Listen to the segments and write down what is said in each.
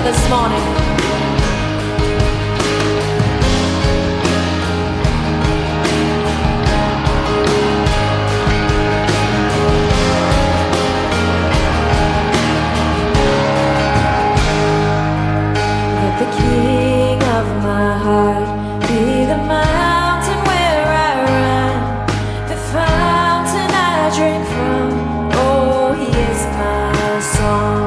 this morning. Let the King of my heart be the mountain where I run, the fountain I drink from. Oh, he is my song.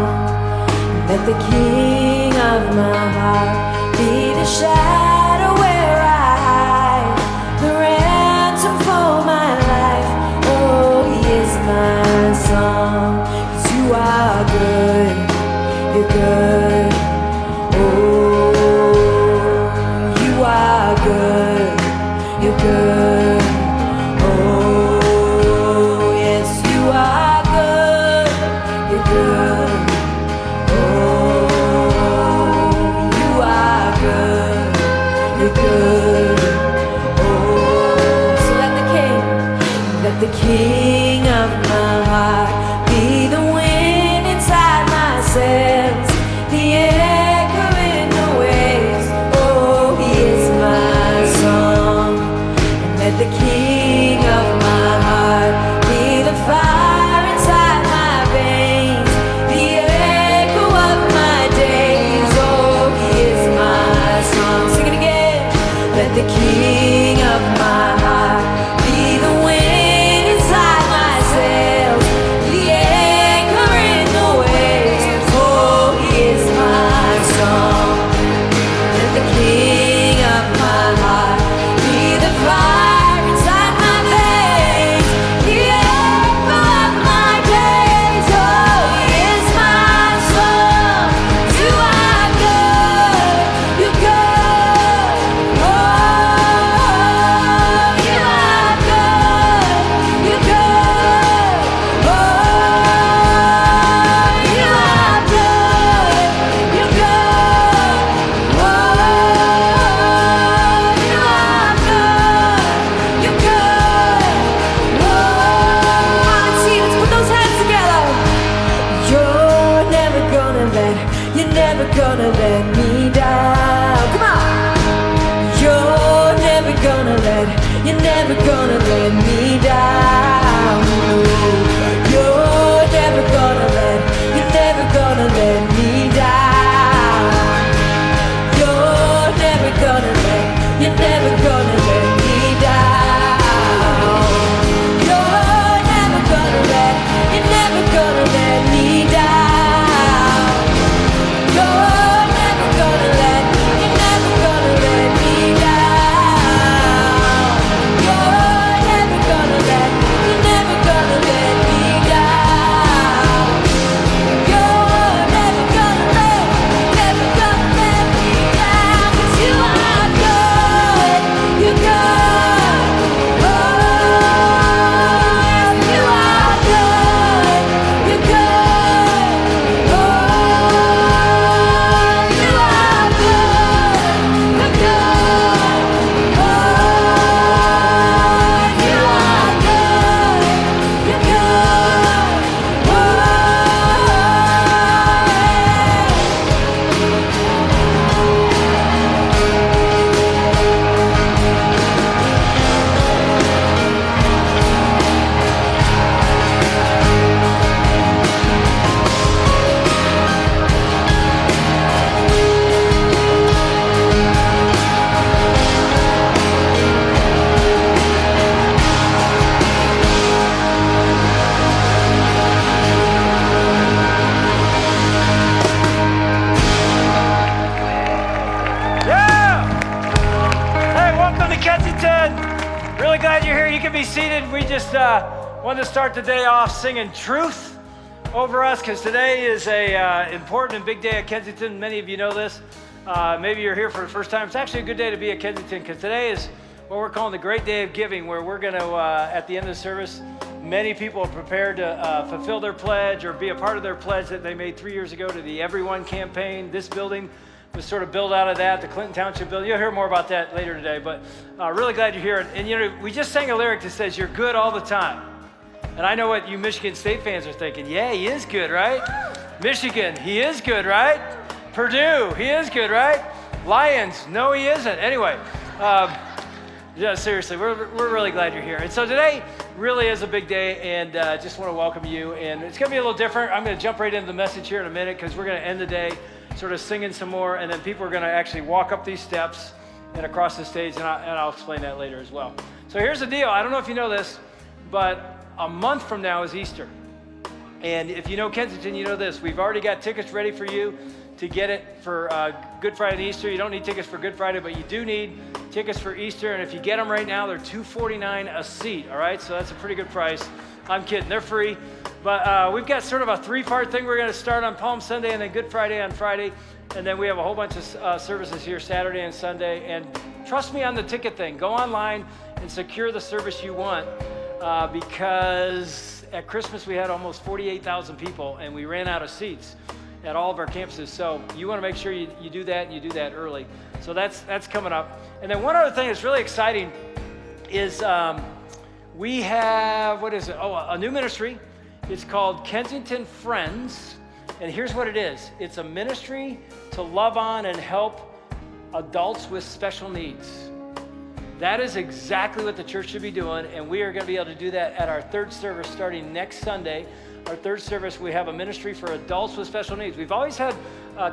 Let the King of my heart be the shadow where I hide, the ransom for my life. Oh, he is my song. 'Cause you are good, you're good. Oh, you are good, you're good. Oh, yes, you are good, you're good. You're good. Oh, so let the King of my heart be the wind inside my sails, the echo in the waves. Oh, he is my song. And let the King of my heart be the fire inside my veins, the echo of my days. Oh, he is my song. Sing it again. Let the King of my heart be the wind inside my sails, the anchor in the waves. Oh, he is my song. Let the King of my heart be the fire inside my veins, the echo of my days. Oh, he is my song. You are good, you're good. Oh, you are good, you're good. Oh, you are good, you're good. Oh, you are good, you're good. Oh, let's see, let's put those hands together. You're never gonna let me down. Come on. You're never gonna let me down. You're never gonna let me down. You're never gonna let me down. You're never gonna let me down. You're never gonna let me down. You're never gonna let me down. You're never gonna let me down. You're never gonna let me down. 'Cause you are good, you're good. Oh, you are good, you're good. Oh, you are good, you're good. Oh, you are good, you're good. Yeah! Hey, welcome to Kensington. Really glad you're here. You can be seated. We just wanted to start the day off singing Truth over us because today is a important and big day at Kensington. Many of you know this. Maybe you're here for the first time. It's actually a good day to be at Kensington because today is what we're calling the Great Day of Giving, where we're going to, at the end of the service, many people are prepared to fulfill their pledge or be a part of their pledge that they made 3 years ago to the Everyone campaign. This building was sort of built out of that, the Clinton Township building. You'll hear more about that later today, but really glad you're here. And you know, we just sang a lyric that says, "You're good all the time." And I know what you Michigan State fans are thinking. Yeah, he is good, right? Michigan, he is good, right? Purdue, he is good, right? Lions, no, he isn't. Anyway, yeah, seriously, we're really glad you're here. And so today really is a big day, and just want to welcome you. And it's going to be a little different. I'm going to jump right into the message here in a minute because we're going to end the day sort of singing some more, and then people are going to actually walk up these steps and across the stage, and I'll explain that later as well. So here's the deal. I don't know if you know this, but a month from now is Easter. And if you know Kensington, you know this. We've already got tickets ready for you to get it for Good Friday and Easter. You don't need tickets for Good Friday, but you do need tickets for Easter. And if you get them right now, they're $249 a seat, all right? So that's a pretty good price. I'm kidding. They're free. But we've got sort of a three-part thing. We're going to start on Palm Sunday and then Good Friday on Friday. And then we have a whole bunch of services here Saturday and Sunday. And trust me on the ticket thing. Go online and secure the service you want because at Christmas we had almost 48,000 people and we ran out of seats at all of our campuses. So you want to make sure you do that, and you do that early. So that's coming up. And then one other thing that's really exciting is we have, a new ministry. It's called Kensington Friends. And here's what it is. It's a ministry to love on and help adults with special needs. That is exactly what the church should be doing, and we are going to be able to do that at our third service starting next Sunday. Our third service, we have a ministry for adults with special needs. We've always had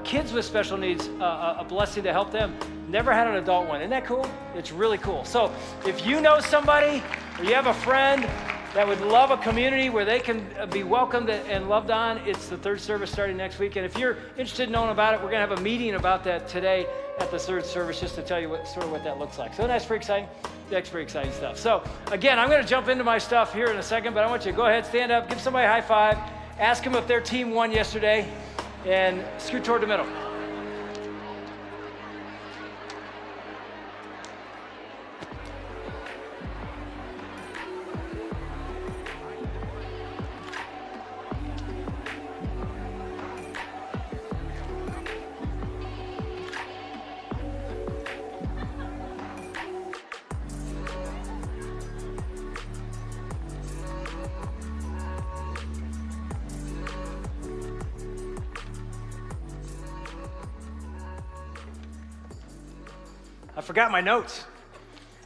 kids with special needs, a blessing to help them. Never had an adult one. Isn't that cool? It's really cool. So if you know somebody or you have a friend that would love a community where they can be welcomed and loved on, it's the third service starting next week. And if you're interested in knowing about it, we're going to have a meeting about that today at the third service just to tell you what that looks like. So that's pretty exciting. That's pretty exciting stuff. So again, I'm going to jump into my stuff here in a second, but I want you to go ahead, stand up, give somebody a high five, ask them if their team won yesterday, and scoot toward the middle. I forgot my notes.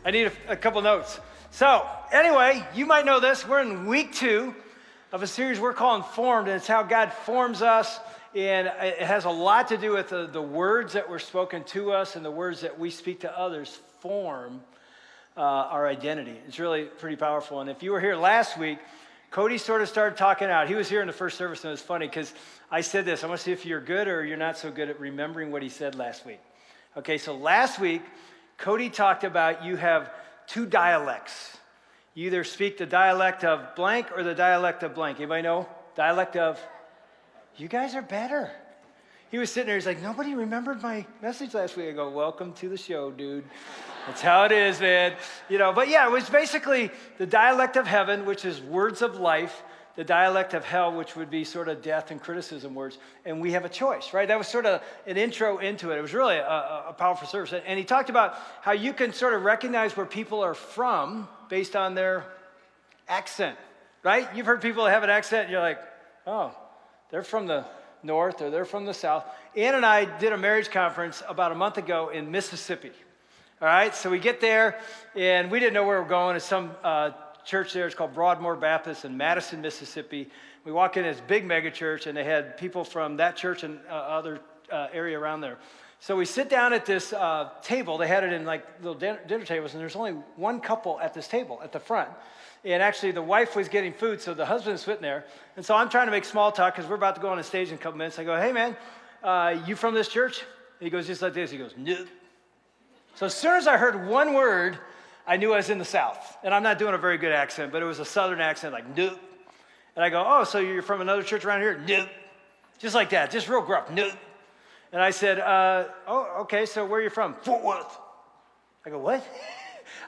I need a couple notes. So anyway, you might know this. We're in week 2 of a series we're calling Formed, and it's how God forms us. And it has a lot to do with the words that were spoken to us and the words that we speak to others form our identity. It's really pretty powerful. And if you were here last week, Cody sort of started talking out. He was here in the first service, and it was funny because I said this. I want to see if you're good or you're not so good at remembering what he said last week. Okay, so last week, Cody talked about you have 2 dialects. You either speak the dialect of blank or the dialect of blank. Anybody know? Dialect of, you guys are better. He was sitting there, he's like, nobody remembered my message last week. I go, welcome to the show, dude. That's how it is, man. But yeah, it was basically the dialect of heaven, which is words of life, the dialect of hell, which would be sort of death and criticism words, and we have a choice, right? That was sort of an intro into it. It was really a powerful service. And he talked about how you can sort of recognize where people are from based on their accent, right? You've heard people that have an accent, and you're like, oh, they're from the north or they're from the south. Ann and I did a marriage conference about a month ago in Mississippi, all right? So we get there, and we didn't know where we were going. It's some church there. It's called Broadmoor Baptist in Madison, Mississippi. We walk in this big mega church, and they had people from that church and other area around there. So we sit down at this table. They had it in like little dinner tables, and there's only one couple at this table at the front. And actually, the wife was getting food, so the husband's sitting there. And so I'm trying to make small talk because we're about to go on a stage in a couple minutes. I go, hey, man, you from this church? And he goes just like this. He goes, no. So as soon as I heard one word, I knew I was in the South. And I'm not doing a very good accent, but it was a Southern accent, like, nope. And I go, oh, so you're from another church around here? Nope. Just like that, just real gruff, nope. And I said, oh, okay, so where are you from? Fort Worth. I go, what?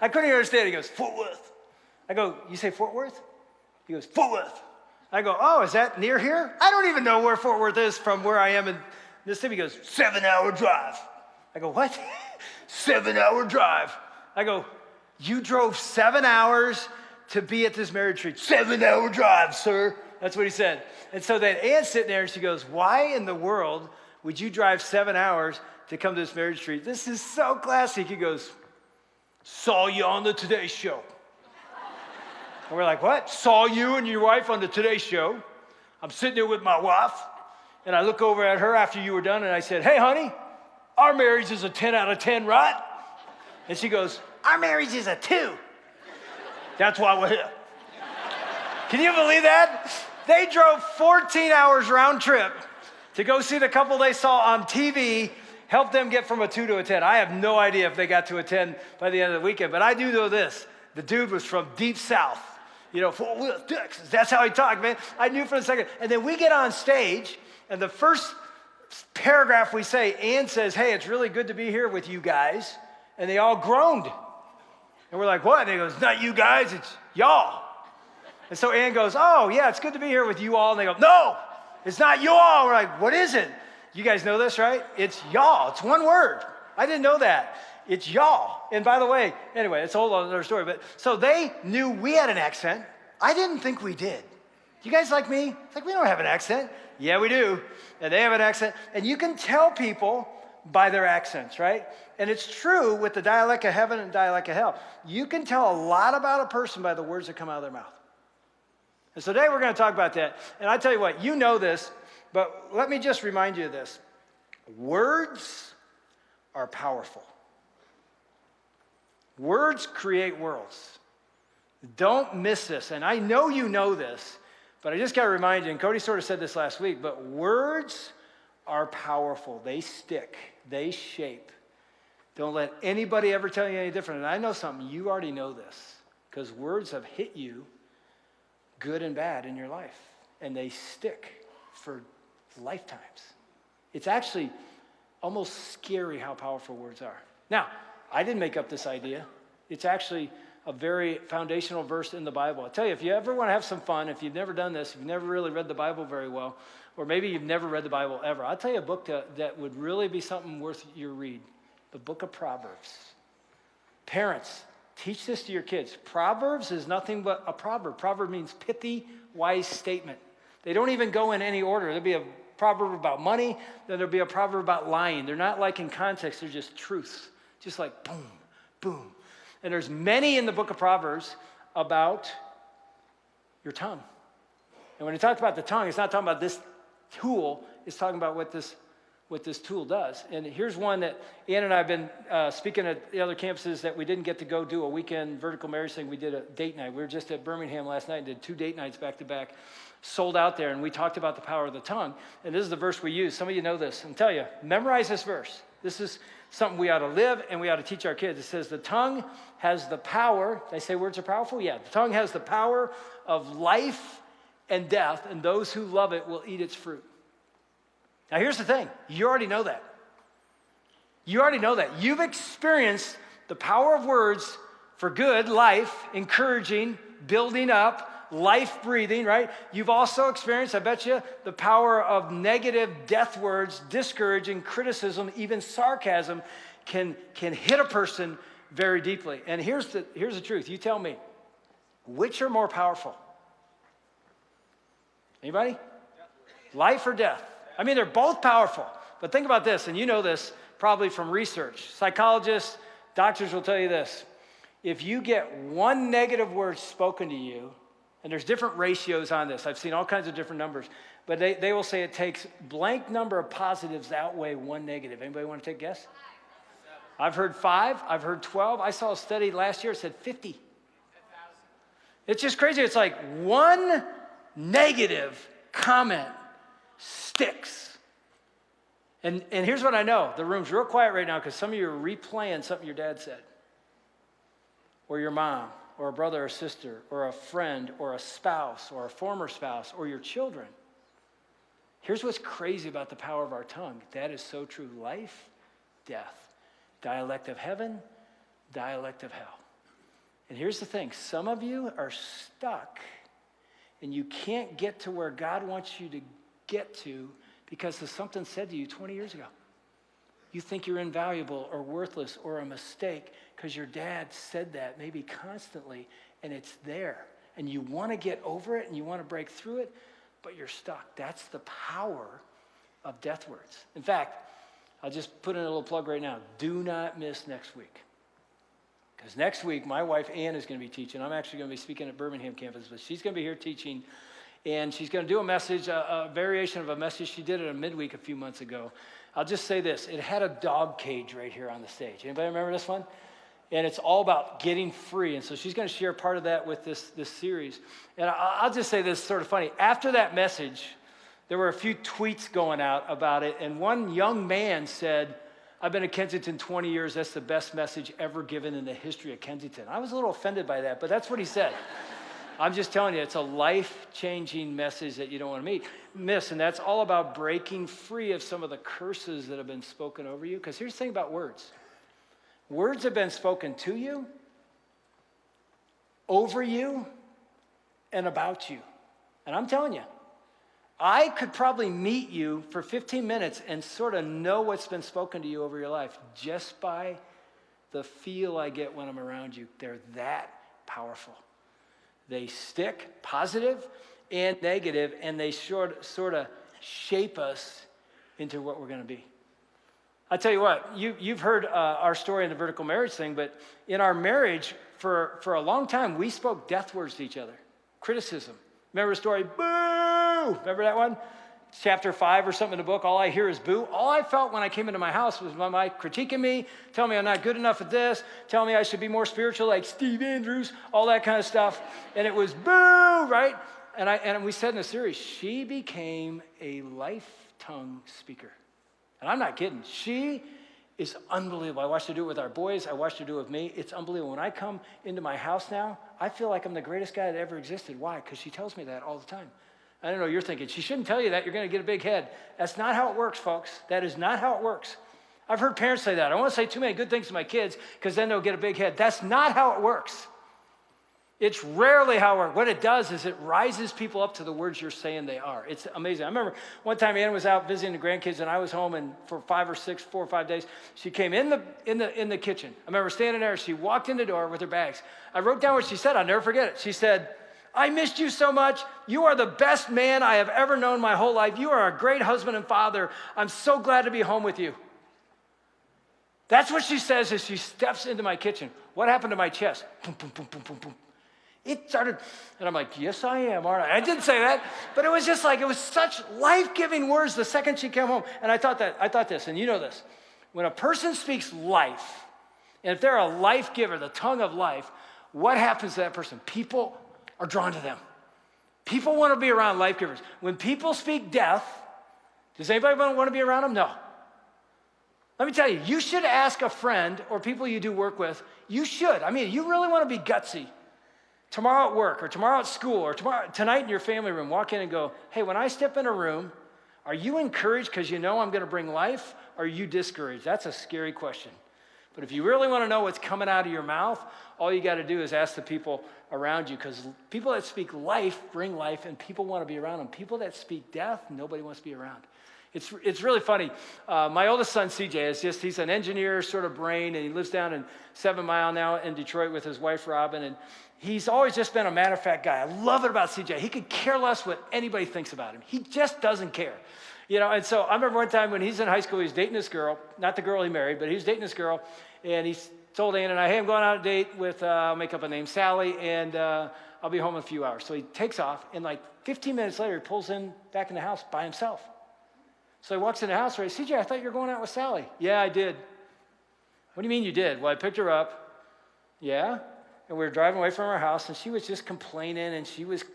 I couldn't even understand. He goes, Fort Worth. I go, you say Fort Worth? He goes, Fort Worth. I go, oh, is that near here? I don't even know where Fort Worth is from where I am in Mississippi. He goes, 7-hour drive. I go, what? 7-hour drive. I go, you drove 7 hours to be at this marriage retreat. 7-hour drive, sir. That's what he said. And so then Ann's sitting there and she goes, why in the world would you drive 7 hours to come to this marriage retreat? This is so classic. He goes, saw you on the Today Show. And we're like, what? Saw you and your wife on the Today Show. I'm sitting there with my wife, and I look over at her after you were done, and I said, hey, honey, our marriage is a 10 out of 10, right? And she goes, our marriage is a 2. That's why we're here. Can you believe that? They drove 14 hours round trip to go see the couple they saw on TV, help them get from a 2 to a 10. I have no idea if they got to a 10 by the end of the weekend, but I do know this. The dude was from deep south, Fort Worth, Texas. That's how he talked, man. I knew for a second. And then we get on stage, and the first paragraph we say, Ann says, hey, it's really good to be here with you guys. And they all groaned. And we're like, what? And he goes, not you guys, it's y'all. And so Ann goes, oh, yeah, it's good to be here with you all. And they go, no, it's not you all. We're like, what is it? You guys know this, right? It's y'all. It's one word. I didn't know that. It's y'all. And by the way, anyway, it's a whole other story. But so they knew we had an accent. I didn't think we did. You guys like me? It's like, we don't have an accent. Yeah, we do. And they have an accent. And you can tell people by their accents, right? And it's true with the dialect of heaven and dialect of hell. You can tell a lot about a person by the words that come out of their mouth. And so today we're going to talk about that. And I tell you what, you know this, but let me just remind you of this. Words are powerful. Words create worlds. Don't miss this. And I know you know this, but I just got to remind you, and Cody sort of said this last week, but words are powerful. They stick. They shape. Don't let anybody ever tell you any different. And I know something. You already know this because words have hit you good and bad in your life, and they stick for lifetimes. It's actually almost scary how powerful words are. Now, I didn't make up this idea. It's actually a very foundational verse in the Bible. I tell you, if you ever want to have some fun, if you've never done this, if you've never really read the Bible very well, or maybe you've never read the Bible ever, I'll tell you a book that would really be something worth your read, the book of Proverbs. Parents, teach this to your kids. Proverbs is nothing but a proverb. Proverb means pithy, wise statement. They don't even go in any order. There'll be a proverb about money, then there'll be a proverb about lying. They're not like in context, they're just truths. Just like boom, boom. And there's many in the book of Proverbs about your tongue. And when he talks about the tongue, it's not talking about this tool, it's talking about what this tool does. And here's one that Ann and I have been speaking at the other campuses that we didn't get to go do a weekend vertical marriage thing. We did a date night. We were just at Birmingham last night and did 2 date nights back to back, sold out there, and we talked about the power of the tongue. And this is the verse we use. Some of you know this. I'm telling you, memorize this verse. This is something we ought to live and we ought to teach our kids. It says the tongue has the power. They say words are powerful? Yeah. The tongue has the power of life and death, and those who love it will eat its fruit. Now, here's the thing. You already know that. You already know that. You've experienced the power of words for good, life, encouraging, building up, life breathing, right? You've also experienced, I bet you, the power of negative death words, discouraging, criticism, even sarcasm can hit a person very deeply. And here's the truth. You tell me, which are more powerful? Anybody? Life or death? I mean, they're both powerful. But think about this, and you know this probably from research. Psychologists, doctors will tell you this. If you get one negative word spoken to you, and there's different ratios on this. I've seen all kinds of different numbers. But they will say it takes blank number of positives to outweigh one negative. Anybody want to take a guess? 5. I've heard 5. I've heard 12. I saw a study last year that said 50. It's just crazy. It's like one negative comment sticks. And here's what I know. The room's real quiet right now because some of you are replaying something your dad said. Or your mom. Or a brother or sister, or a friend, or a spouse, or a former spouse, or your children. Here's what's crazy about the power of our tongue. That is so true. Life, death. Dialect of heaven, dialect of hell. And here's the thing. Some of you are stuck, and you can't get to where God wants you to get to because of something said to you 20 years ago. You think you're invaluable or worthless or a mistake because your dad said that maybe constantly, and it's there. And you want to get over it and you want to break through it, but you're stuck. That's the power of death words. In fact, I'll just put in a little plug right now. Do not miss next week. Because next week, my wife, Ann, is going to be teaching. I'm actually going to be speaking at Birmingham campus, but she's going to be here teaching. And she's going to do a message, a variation of a message she did at a midweek a few months ago. I'll just say this. It had a dog cage right here on the stage. Anybody remember this one? And it's all about getting free. And so she's going to share part of that with this series. And I'll just say this, sort of funny. After that message, there were a few tweets going out about it. And one young man said, I've been at Kensington 20 years. That's the best message ever given in the history of Kensington. I was a little offended by that, but that's what he said. I'm just telling you, it's a life-changing message that you don't want to miss. And that's all about breaking free of some of the curses that have been spoken over you. Because here's the thing about words. Words have been spoken to you, over you, and about you. And I'm telling you, I could probably meet you for 15 minutes and sort of know what's been spoken to you over your life just by the feel I get when I'm around you. They're that powerful. They stick, positive and negative, and they sort of shape us into what we're going to be. I tell you what, you've heard our story in the vertical marriage thing, but in our marriage, for a long time, we spoke death words to each other. Criticism. Remember the story? Boo! Remember that one? Chapter 5 or something in the book, all I hear is boo. All I felt when I came into my house was my wife critiquing me, telling me I'm not good enough at this, telling me I should be more spiritual like Steve Andrews, all that kind of stuff. And it was boo, right? And we said in the series, she became a life tongue speaker. And I'm not kidding. She is unbelievable. I watched her do it with our boys. I watched her do it with me. It's unbelievable. When I come into my house now, I feel like I'm the greatest guy that ever existed. Why? Because she tells me that all the time. I don't know, you're thinking, she shouldn't tell you that. You're going to get a big head. That's not how it works, folks. That is not how it works. I've heard parents say that. I don't want to say too many good things to my kids because then they'll get a big head. That's not how it works. It's rarely how it works. What it does is it rises people up to the words you're saying they are. It's amazing. I remember one time Ann was out visiting the grandkids and I was home, and for 4 or 5 days, she came in the kitchen. I remember standing there. She walked in the door with her bags. I wrote down what she said. I'll never forget it. She said, I missed you so much. You are the best man I have ever known my whole life. You are a great husband and father. I'm so glad to be home with you. That's what she says as she steps into my kitchen. What happened to my chest? Boom, boom, boom, boom, boom, boom. It started, and I'm like, yes, I am, aren't I? I didn't say that, but it was just like, it was such life-giving words the second she came home. And I thought this, and you know this. When a person speaks life, and if they're a life giver, the tongue of life, what happens to that person? People are drawn to them. People want to be around life givers. When people speak death, does anybody want to be around them? No. Let me tell you, you should ask a friend or people you do work with. You should. I mean, you really want to be gutsy. Tomorrow at work or tomorrow at school or tonight in your family room, walk in and go, hey, when I step in a room, are you encouraged because you know I'm going to bring life, or are you discouraged? That's a scary question. But if you really want to know what's coming out of your mouth, all you got to do is ask the people around you, because people that speak life bring life, and people want to be around them. People that speak death, nobody wants to be around. It's really funny. My oldest son, CJ, he's an engineer sort of brain, and he lives down in 7 Mile now in Detroit with his wife, Robin, and he's always just been a matter-of-fact guy. I love it about CJ. He could care less what anybody thinks about him. He just doesn't care. You know, and so I remember one time when he's in high school, he was dating this girl, not the girl he married, but he was dating this girl, and he told Ann and I, hey, I'm going on a date with, I'll make up a name, Sally, and I'll be home in a few hours. So he takes off, and like 15 minutes later, he pulls in back in the house by himself. So he walks in the house, right? CJ, I thought you were going out with Sally. Yeah, I did. What do you mean you did? Well, I picked her up. Yeah? And we were driving away from our house, and she was just complaining, and she was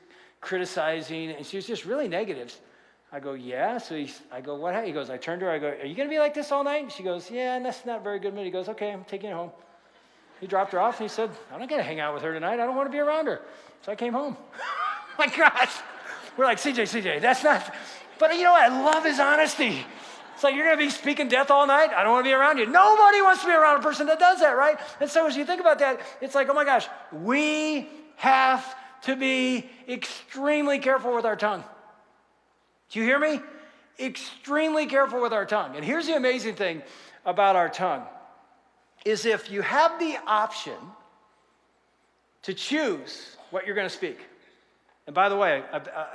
criticizing, and she was just really negative. I go, yeah. So I go, what happened? He goes, I turned to her. I go, are you going to be like this all night? And she goes, yeah, and that's not a very good mood. He goes, okay, I'm taking you home. He dropped her off, and he said, I'm not going to hang out with her tonight. I don't want to be around her. So I came home. My gosh. We're like, CJ, that's not... But you know what? I love his honesty. It's like, you're going to be speaking death all night? I don't want to be around you. Nobody wants to be around a person that does that, right? And so as you think about that, it's like, oh my gosh, we have to be extremely careful with our tongue. Do you hear me? Extremely careful with our tongue. And here's the amazing thing about our tongue, is if you have the option to choose what you're going to speak. And by the way,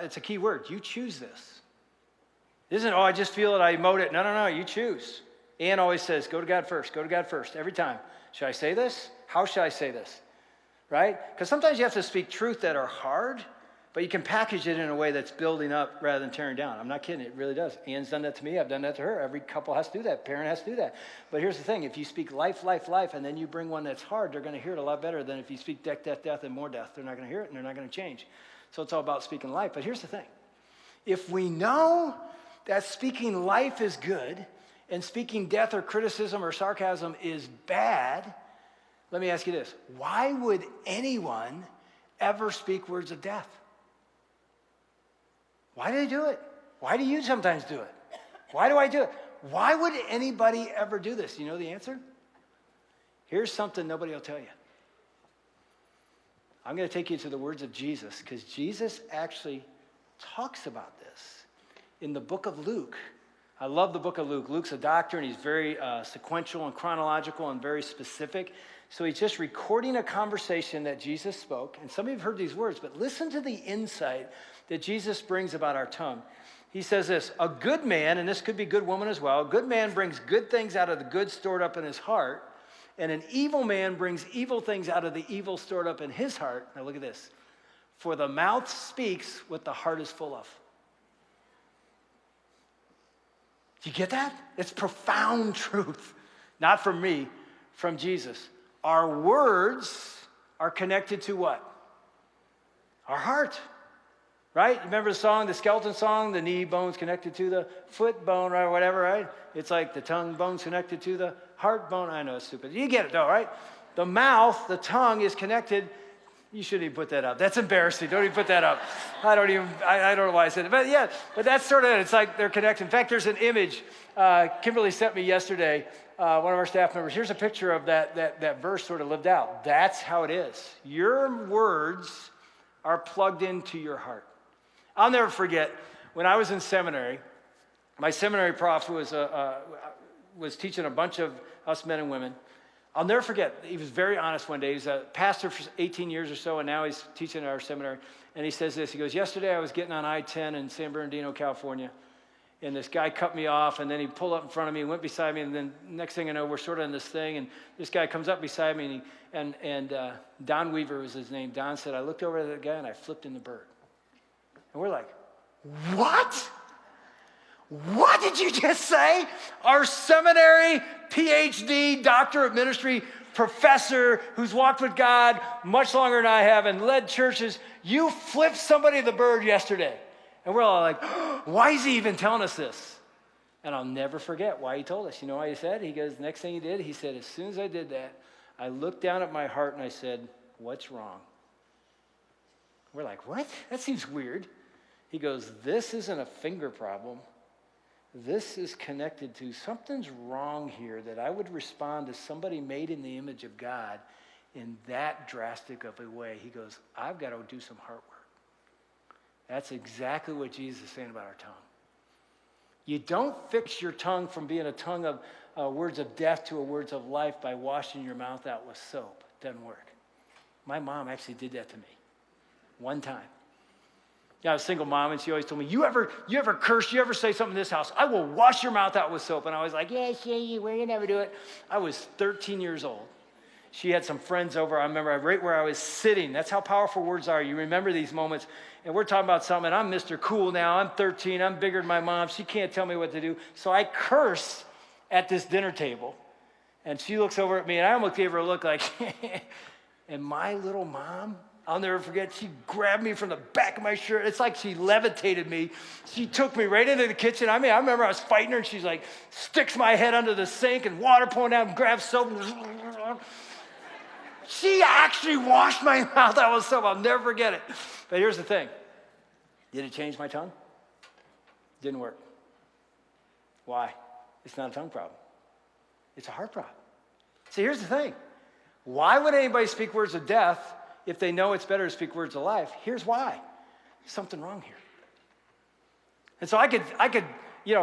it's a key word. You choose this. Isn't, oh, I just feel it, I emote it. No, you choose. Ann always says, go to God first, every time. Should I say this? How should I say this? Right? Because sometimes you have to speak truth that are hard, but you can package it in a way that's building up rather than tearing down. I'm not kidding, it really does. Ann's done that to me, I've done that to her. Every couple has to do that, parent has to do that. But here's the thing, if you speak life, and then you bring one that's hard, they're gonna hear it a lot better than if you speak death, and more death. They're not gonna hear it and they're not gonna change. So it's all about speaking life. But here's the thing, if we know that speaking life is good and speaking death or criticism or sarcasm is bad, let me ask you this, why would anyone ever speak words of death? Why do they do it? Why do you sometimes do it? Why do I do it? Why would anybody ever do this? You know the answer? Here's something nobody will tell you. I'm going to take you to the words of Jesus, because Jesus actually talks about this in the book of Luke. I love the book of Luke. Luke's a doctor, and he's very sequential and chronological and very specific. So he's just recording a conversation that Jesus spoke. And some of you have heard these words, but listen to the insight that Jesus brings about our tongue. He says this, a good man, and this could be good woman as well, a good man brings good things out of the good stored up in his heart, and an evil man brings evil things out of the evil stored up in his heart. Now look at this. For the mouth speaks what the heart is full of. Do you get that? It's profound truth. Not from me, from Jesus. Our words are connected to what? Our heart. Right? Remember the song, the skeleton song, the knee bone's connected to the foot bone, right? Whatever, right? It's like the tongue bone's connected to the heart bone. I know it's stupid. You get it though, right? The mouth, the tongue is connected. You shouldn't even put that up. That's embarrassing. Don't even put that up. I don't know why I said it. But yeah, but that's sort of it. It's like they're connected. In fact, there's an image Kimberly sent me yesterday, one of our staff members. Here's a picture of that verse sort of lived out. That's how it is. Your words are plugged into your heart. I'll never forget, when I was in seminary, my seminary prof was teaching a bunch of us men and women. I'll never forget, he was very honest one day. He was a pastor for 18 years or so, and now he's teaching at our seminary. And he says this, he goes, yesterday I was getting on I-10 in San Bernardino, California, and this guy cut me off, and then he pulled up in front of me, went beside me, and then next thing I know, we're sort of in this thing, and this guy comes up beside me, and Don Weaver was his name. Don said, I looked over at that guy, and I flipped in the bird. And we're like, what? What did you just say? Our seminary, PhD, doctor of ministry, professor who's walked with God much longer than I have and led churches, you flipped somebody the bird yesterday. And we're all like, why is he even telling us this? And I'll never forget why he told us. You know what he said? He goes, next thing he did, he said, as soon as I did that, I looked down at my heart and I said, what's wrong? We're like, what? That seems weird. He goes, this isn't a finger problem. This is connected to something's wrong here that I would respond to somebody made in the image of God in that drastic of a way. He goes, I've got to do some heart work. That's exactly what Jesus is saying about our tongue. You don't fix your tongue from being a tongue of words of death to a words of life by washing your mouth out with soap. It doesn't work. My mom actually did that to me one time. Yeah, I was a single mom, and she always told me, you ever curse, you ever say something in this house, I will wash your mouth out with soap. And I was like, yeah, you will, you never do it. I was 13 years old. She had some friends over. I remember right where I was sitting. That's how powerful words are. You remember these moments. And we're talking about something. I'm Mr. Cool now. I'm 13. I'm bigger than my mom. She can't tell me what to do. So I curse at this dinner table. And she looks over at me, and I almost gave her a look like, and my little mom, I'll never forget, she grabbed me from the back of my shirt. It's like she levitated me. She took me right into the kitchen. I mean, I remember I was fighting her, and she's like, sticks my head under the sink and water pouring down and grabs soap. She actually washed my mouth out with soap. I'll never forget it. But here's the thing. Did it change my tongue? Didn't work. Why? It's not a tongue problem. It's a heart problem. See, here's the thing. Why would anybody speak words of death if they know it's better to speak words of life? Here's why. There's something wrong here. And so I could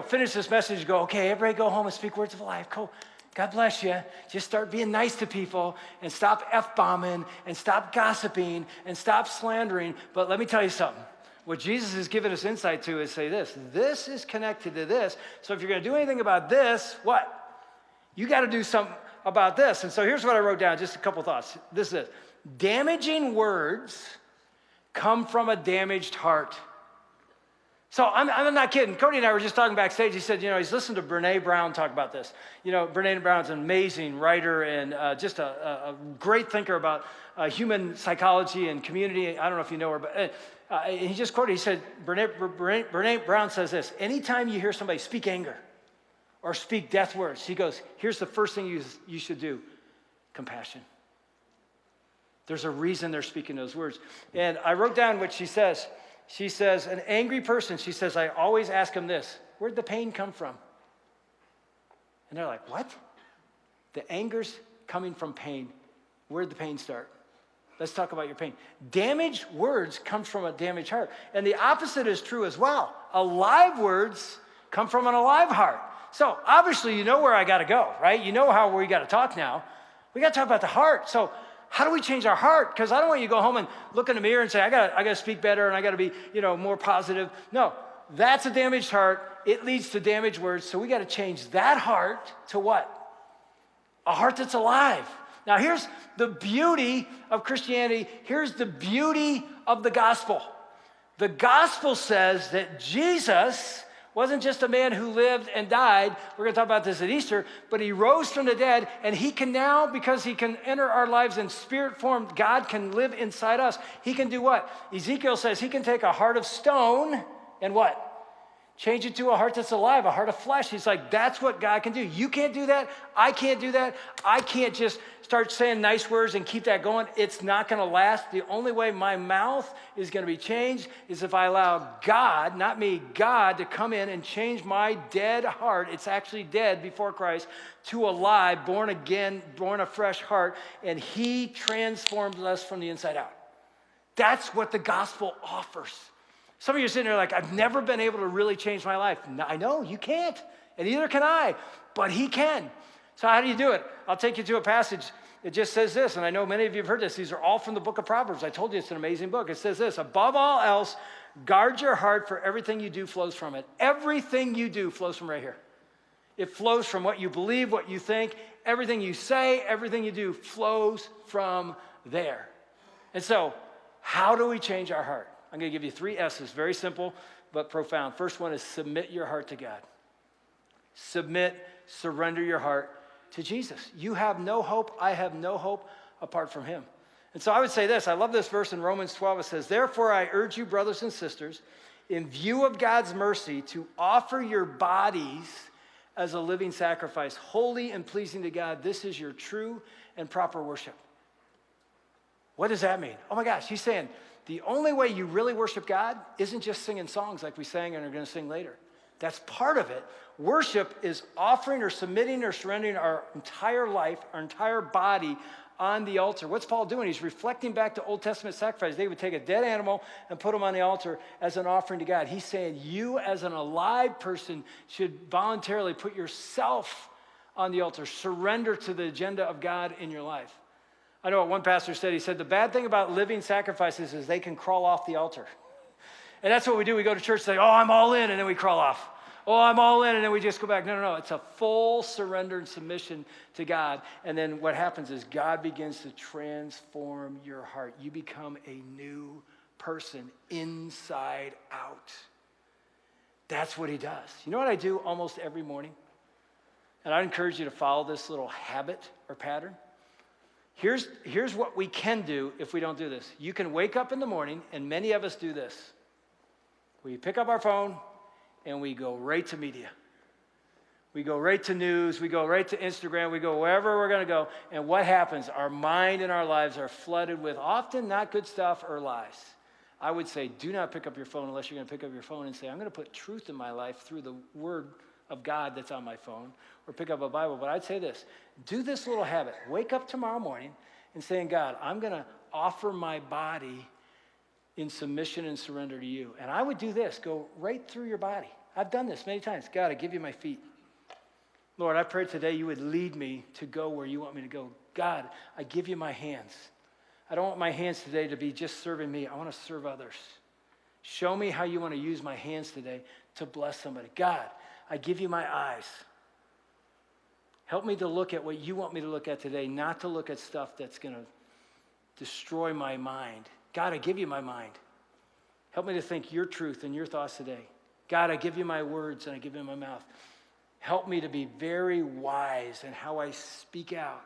finish this message and go, okay, everybody go home and speak words of life. Cool. God bless you. Just start being nice to people and stop F-bombing and stop gossiping and stop slandering. But let me tell you something. What Jesus has given us insight to is say this. This is connected to this. So if you're going to do anything about this, what? You got to do something about this. And so here's what I wrote down, just a couple thoughts. This is it. Damaging words come from a damaged heart. So I'm not kidding. Cody and I were just talking backstage. He said, he's listened to Brene Brown talk about this. Brene Brown's an amazing writer and just a great thinker about human psychology and community. I don't know if you know her, but he just quoted, he said, Brene Brown says this, anytime you hear somebody speak anger or speak death words, he goes, here's the first thing you should do, compassion. There's a reason they're speaking those words. And I wrote down what she says. She says, an angry person, she says, I always ask them this, where'd the pain come from? And they're like, what? The anger's coming from pain. Where'd the pain start? Let's talk about your pain. Damaged words come from a damaged heart. And the opposite is true as well. Alive words come from an alive heart. So obviously you know where I got to go, right? You know how we got to talk now. We got to talk about the heart. So how do we change our heart? Because I don't want you to go home and look in the mirror and say, I got to speak better and I got to be, more positive. No, that's a damaged heart. It leads to damaged words. So we got to change that heart to what? A heart that's alive. Now here's the beauty of Christianity. Here's the beauty of the gospel. The gospel says that Jesus wasn't just a man who lived and died. We're going to talk about this at Easter, but he rose from the dead, and he can now, because he can enter our lives in spirit form, God can live inside us. He can do what? Ezekiel says he can take a heart of stone and what? Change it to a heart that's alive, a heart of flesh. He's like, that's what God can do. You can't do that. I can't do that. I can't just start saying nice words and keep that going. It's not going to last. The only way my mouth is going to be changed is if I allow God, not me, God to come in and change my dead heart. It's actually dead before Christ to alive, born again, born a fresh heart. And he transforms us from the inside out. That's what the gospel offers. Some of you are sitting there like, I've never been able to really change my life. No, I know, you can't, and neither can I, but he can. So how do you do it? I'll take you to a passage. It just says this, and I know many of you have heard this. These are all from the book of Proverbs. I told you it's an amazing book. It says this, above all else, guard your heart, for everything you do flows from it. Everything you do flows from right here. It flows from what you believe, what you think. Everything you say, everything you do flows from there. And so how do we change our heart? I'm going to give you 3 S's, very simple but profound. First one is submit your heart to God. Submit, surrender your heart to Jesus. You have no hope, I have no hope apart from him. And so I would say this, I love this verse in Romans 12. It says, therefore I urge you, brothers and sisters, in view of God's mercy, to offer your bodies as a living sacrifice, holy and pleasing to God. This is your true and proper worship. What does that mean? Oh my gosh, he's saying, the only way you really worship God isn't just singing songs like we sang and are going to sing later. That's part of it. Worship is offering or submitting or surrendering our entire life, our entire body on the altar. What's Paul doing? He's reflecting back to Old Testament sacrifice. They would take a dead animal and put him on the altar as an offering to God. He's saying you as an alive person should voluntarily put yourself on the altar, surrender to the agenda of God in your life. I know what one pastor said. He said, the bad thing about living sacrifices is they can crawl off the altar. And that's what we do. We go to church and say, oh, I'm all in, and then we crawl off. Oh, I'm all in, and then we just go back. No. It's a full surrender and submission to God. And then what happens is God begins to transform your heart. You become a new person inside out. That's what he does. You know what I do almost every morning? And I encourage you to follow this little habit or pattern. Here's what we can do if we don't do this. You can wake up in the morning, and many of us do this. We pick up our phone, and we go right to media. We go right to news. We go right to Instagram. We go wherever we're going to go. And what happens? Our mind and our lives are flooded with often not good stuff or lies. I would say do not pick up your phone unless you're going to pick up your phone and say, I'm going to put truth in my life through the word of God that's on my phone, or pick up a Bible. But I'd say this, do this little habit. Wake up tomorrow morning and saying, God, I'm going to offer my body in submission and surrender to you. And I would do this, go right through your body. I've done this many times. God, I give you my feet. Lord, I pray today you would lead me to go where you want me to go. God, I give you my hands. I don't want my hands today to be just serving me. I want to serve others. Show me how you want to use my hands today to bless somebody. God, I give you my eyes. Help me to look at what you want me to look at today, not to look at stuff that's going to destroy my mind. God, I give you my mind. Help me to think your truth and your thoughts today. God, I give you my words and I give you my mouth. Help me to be very wise in how I speak out.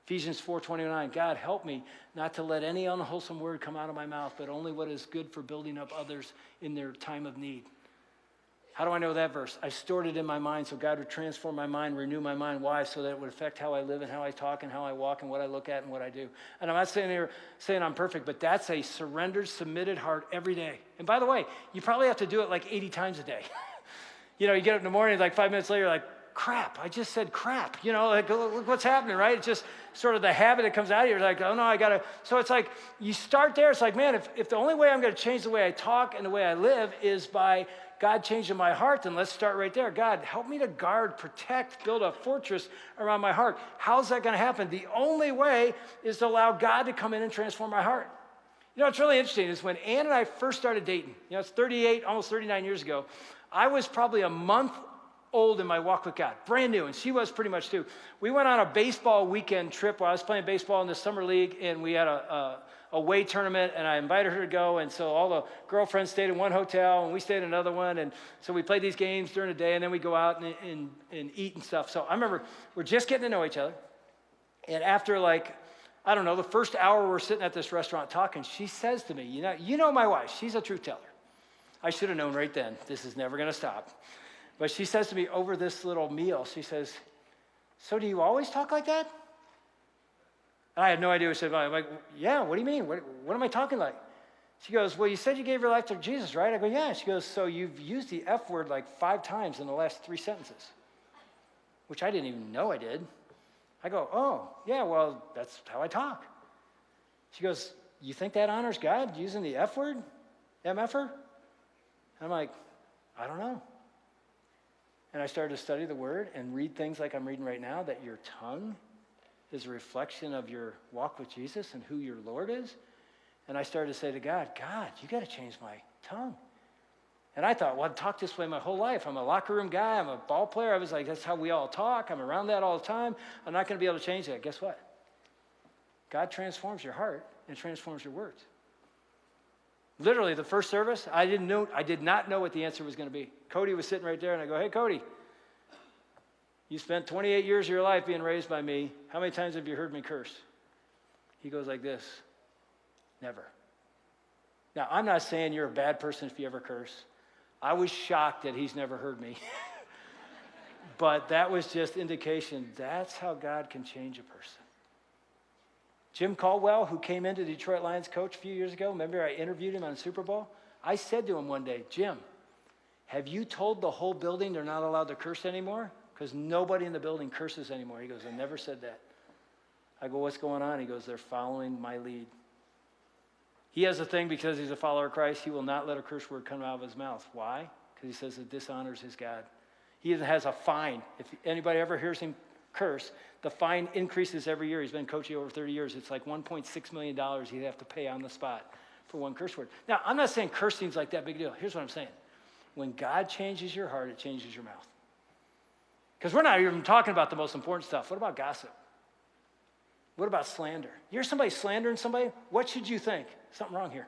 Ephesians 4:29, God, help me not to let any unwholesome word come out of my mouth, but only what is good for building up others in their time of need. How do I know that verse? I stored it in my mind so God would transform my mind, renew my mind. Why? So that it would affect how I live and how I talk and how I walk and what I look at and what I do. And I'm not saying I'm perfect, but that's a surrendered, submitted heart every day. And by the way, you probably have to do it like 80 times a day. You know, you get up in the morning, like 5 minutes later, you're like, crap, I just said crap. You know, like, look what's happening, right? It's just sort of the habit that comes out of you. You're like, oh no, I gotta. So it's like, you start there. It's like, man, if the only way I'm gonna change the way I talk and the way I live is by God changing my heart, then let's start right there. God, help me to guard, protect, build a fortress around my heart. How's that gonna happen? The only way is to allow God to come in and transform my heart. You know, what's really interesting is when Ann and I first started dating, you know, it's 38, almost 39 years ago, I was probably a month old in my walk with God, brand new, and she was pretty much too. We went on a baseball weekend trip where I was playing baseball in the summer league, and we had a away tournament, and I invited her to go, and so all the girlfriends stayed in one hotel, and we stayed in another one, and so we played these games during the day, and then we go out and eat and stuff. So I remember we're just getting to know each other, and after like, I don't know, the first hour we're sitting at this restaurant talking, she says to me, you know my wife, she's a truth teller. I should have known right then, this is never gonna stop. But she says to me over this little meal, she says, so do you always talk like that? And I had no idea what she said. I'm like, yeah, what do you mean? What am I talking like? She goes, well, you said you gave your life to Jesus, right? I go, yeah. She goes, so you've used the F word like 5 times in the last 3 sentences, which I didn't even know I did. I go, oh, yeah, well, that's how I talk. She goes, you think that honors God, using the F word, MFer? I'm like, I don't know. And I started to study the word and read things like I'm reading right now, that your tongue is a reflection of your walk with Jesus and who your Lord is. And I started to say to God, you got to change my tongue. And I thought, well, I've talked this way my whole life. I'm a locker room guy. I'm a ball player. I was like, that's how we all talk. I'm around that all the time. I'm not going to be able to change that. Guess what? God transforms your heart and transforms your words. Literally, the first service, I did not know what the answer was going to be. Cody was sitting right there, and I go, hey, Cody, you spent 28 years of your life being raised by me. How many times have you heard me curse? He goes like this, never. Now, I'm not saying you're a bad person if you ever curse. I was shocked that he's never heard me. But that was just indication that's how God can change a person. Jim Caldwell, who came into the Detroit Lions coach a few years ago, remember I interviewed him on Super Bowl? I said to him one day, Jim, have you told the whole building they're not allowed to curse anymore? Because nobody in the building curses anymore. He goes, I never said that. I go, what's going on? He goes, they're following my lead. He has a thing because he's a follower of Christ. He will not let a curse word come out of his mouth. Why? Because he says it dishonors his God. He even has a fine. If anybody ever hears him curse, the fine increases every year. He's been coaching over 30 years. It's like $1.6 million he'd have to pay on the spot for one curse word. Now, I'm not saying cursing's like that big deal. Here's what I'm saying. When God changes your heart, it changes your mouth. Because we're not even talking about the most important stuff. What about gossip? What about slander? You hear somebody slandering somebody? What should you think? Something wrong here.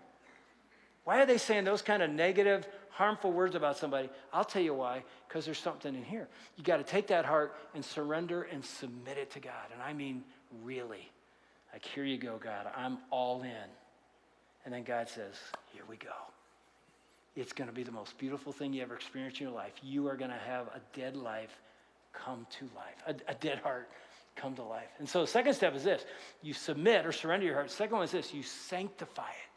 Why are they saying those kind of negative, harmful words about somebody? I'll tell you why. Because there's something in here. You got to take that heart and surrender and submit it to God. And I mean, really. Like, here you go, God. I'm all in. And then God says, here we go. It's going to be the most beautiful thing you ever experienced in your life. You are going to have a dead life come to life. A dead heart come to life. And so the second step is this. You submit or surrender your heart. The second one is this. You sanctify it.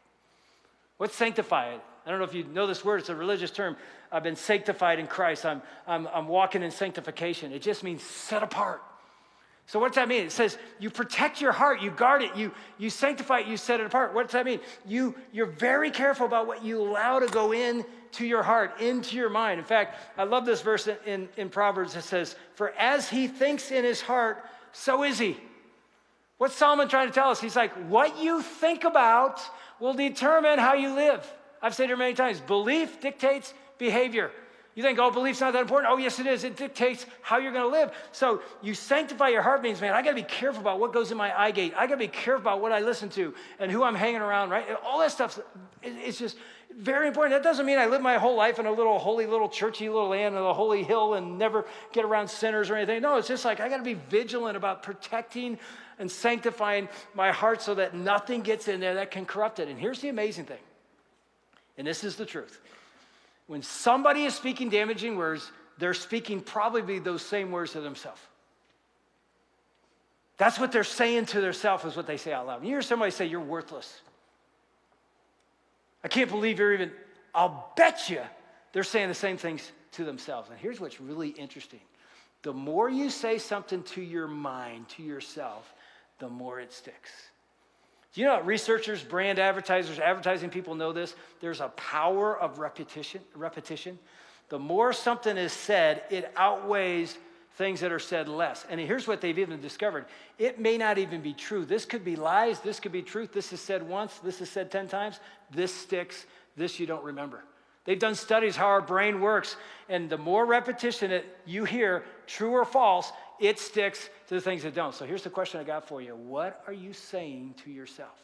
What's sanctify it? I don't know if you know this word. It's a religious term. I've been sanctified in Christ. I'm walking in sanctification. It just means set apart. So what does that mean? It says you protect your heart, you guard it, you sanctify it, you set it apart. What does that mean? You're very careful about what you allow to go into your heart, into your mind. In fact, I love this verse in Proverbs that says, for as he thinks in his heart, so is he. What's Solomon trying to tell us? He's like, what you think about will determine how you live. I've said it many times, belief dictates behavior. You think, oh, belief's not that important? Oh, yes, it is. It dictates how you're going to live. So you sanctify your heart means, man, I got to be careful about what goes in my eye gate. I got to be careful about what I listen to and who I'm hanging around, right? All that stuff, it's just very important. That doesn't mean I live my whole life in a little holy, little churchy little land on a holy hill and never get around sinners or anything. No, it's just like I got to be vigilant about protecting and sanctifying my heart so that nothing gets in there that can corrupt it. And here's the amazing thing, and this is the truth. When somebody is speaking damaging words, they're speaking probably those same words to themselves. That's what they're saying to themselves is what they say out loud. You hear somebody say, you're worthless. I can't believe you're even, I'll bet you they're saying the same things to themselves. And here's what's really interesting. The more you say something to your mind, to yourself, the more it sticks. Do you know what researchers, brand advertisers, advertising people know this? There's a power of repetition. The more something is said, it outweighs things that are said less. And here's what they've even discovered. It may not even be true. This could be lies. This could be truth. This is said once. This is said 10 times. This sticks. This you don't remember. They've done studies how our brain works. And the more repetition that you hear, true or false, it sticks to the things that don't. So here's the question I got for you. What are you saying to yourself?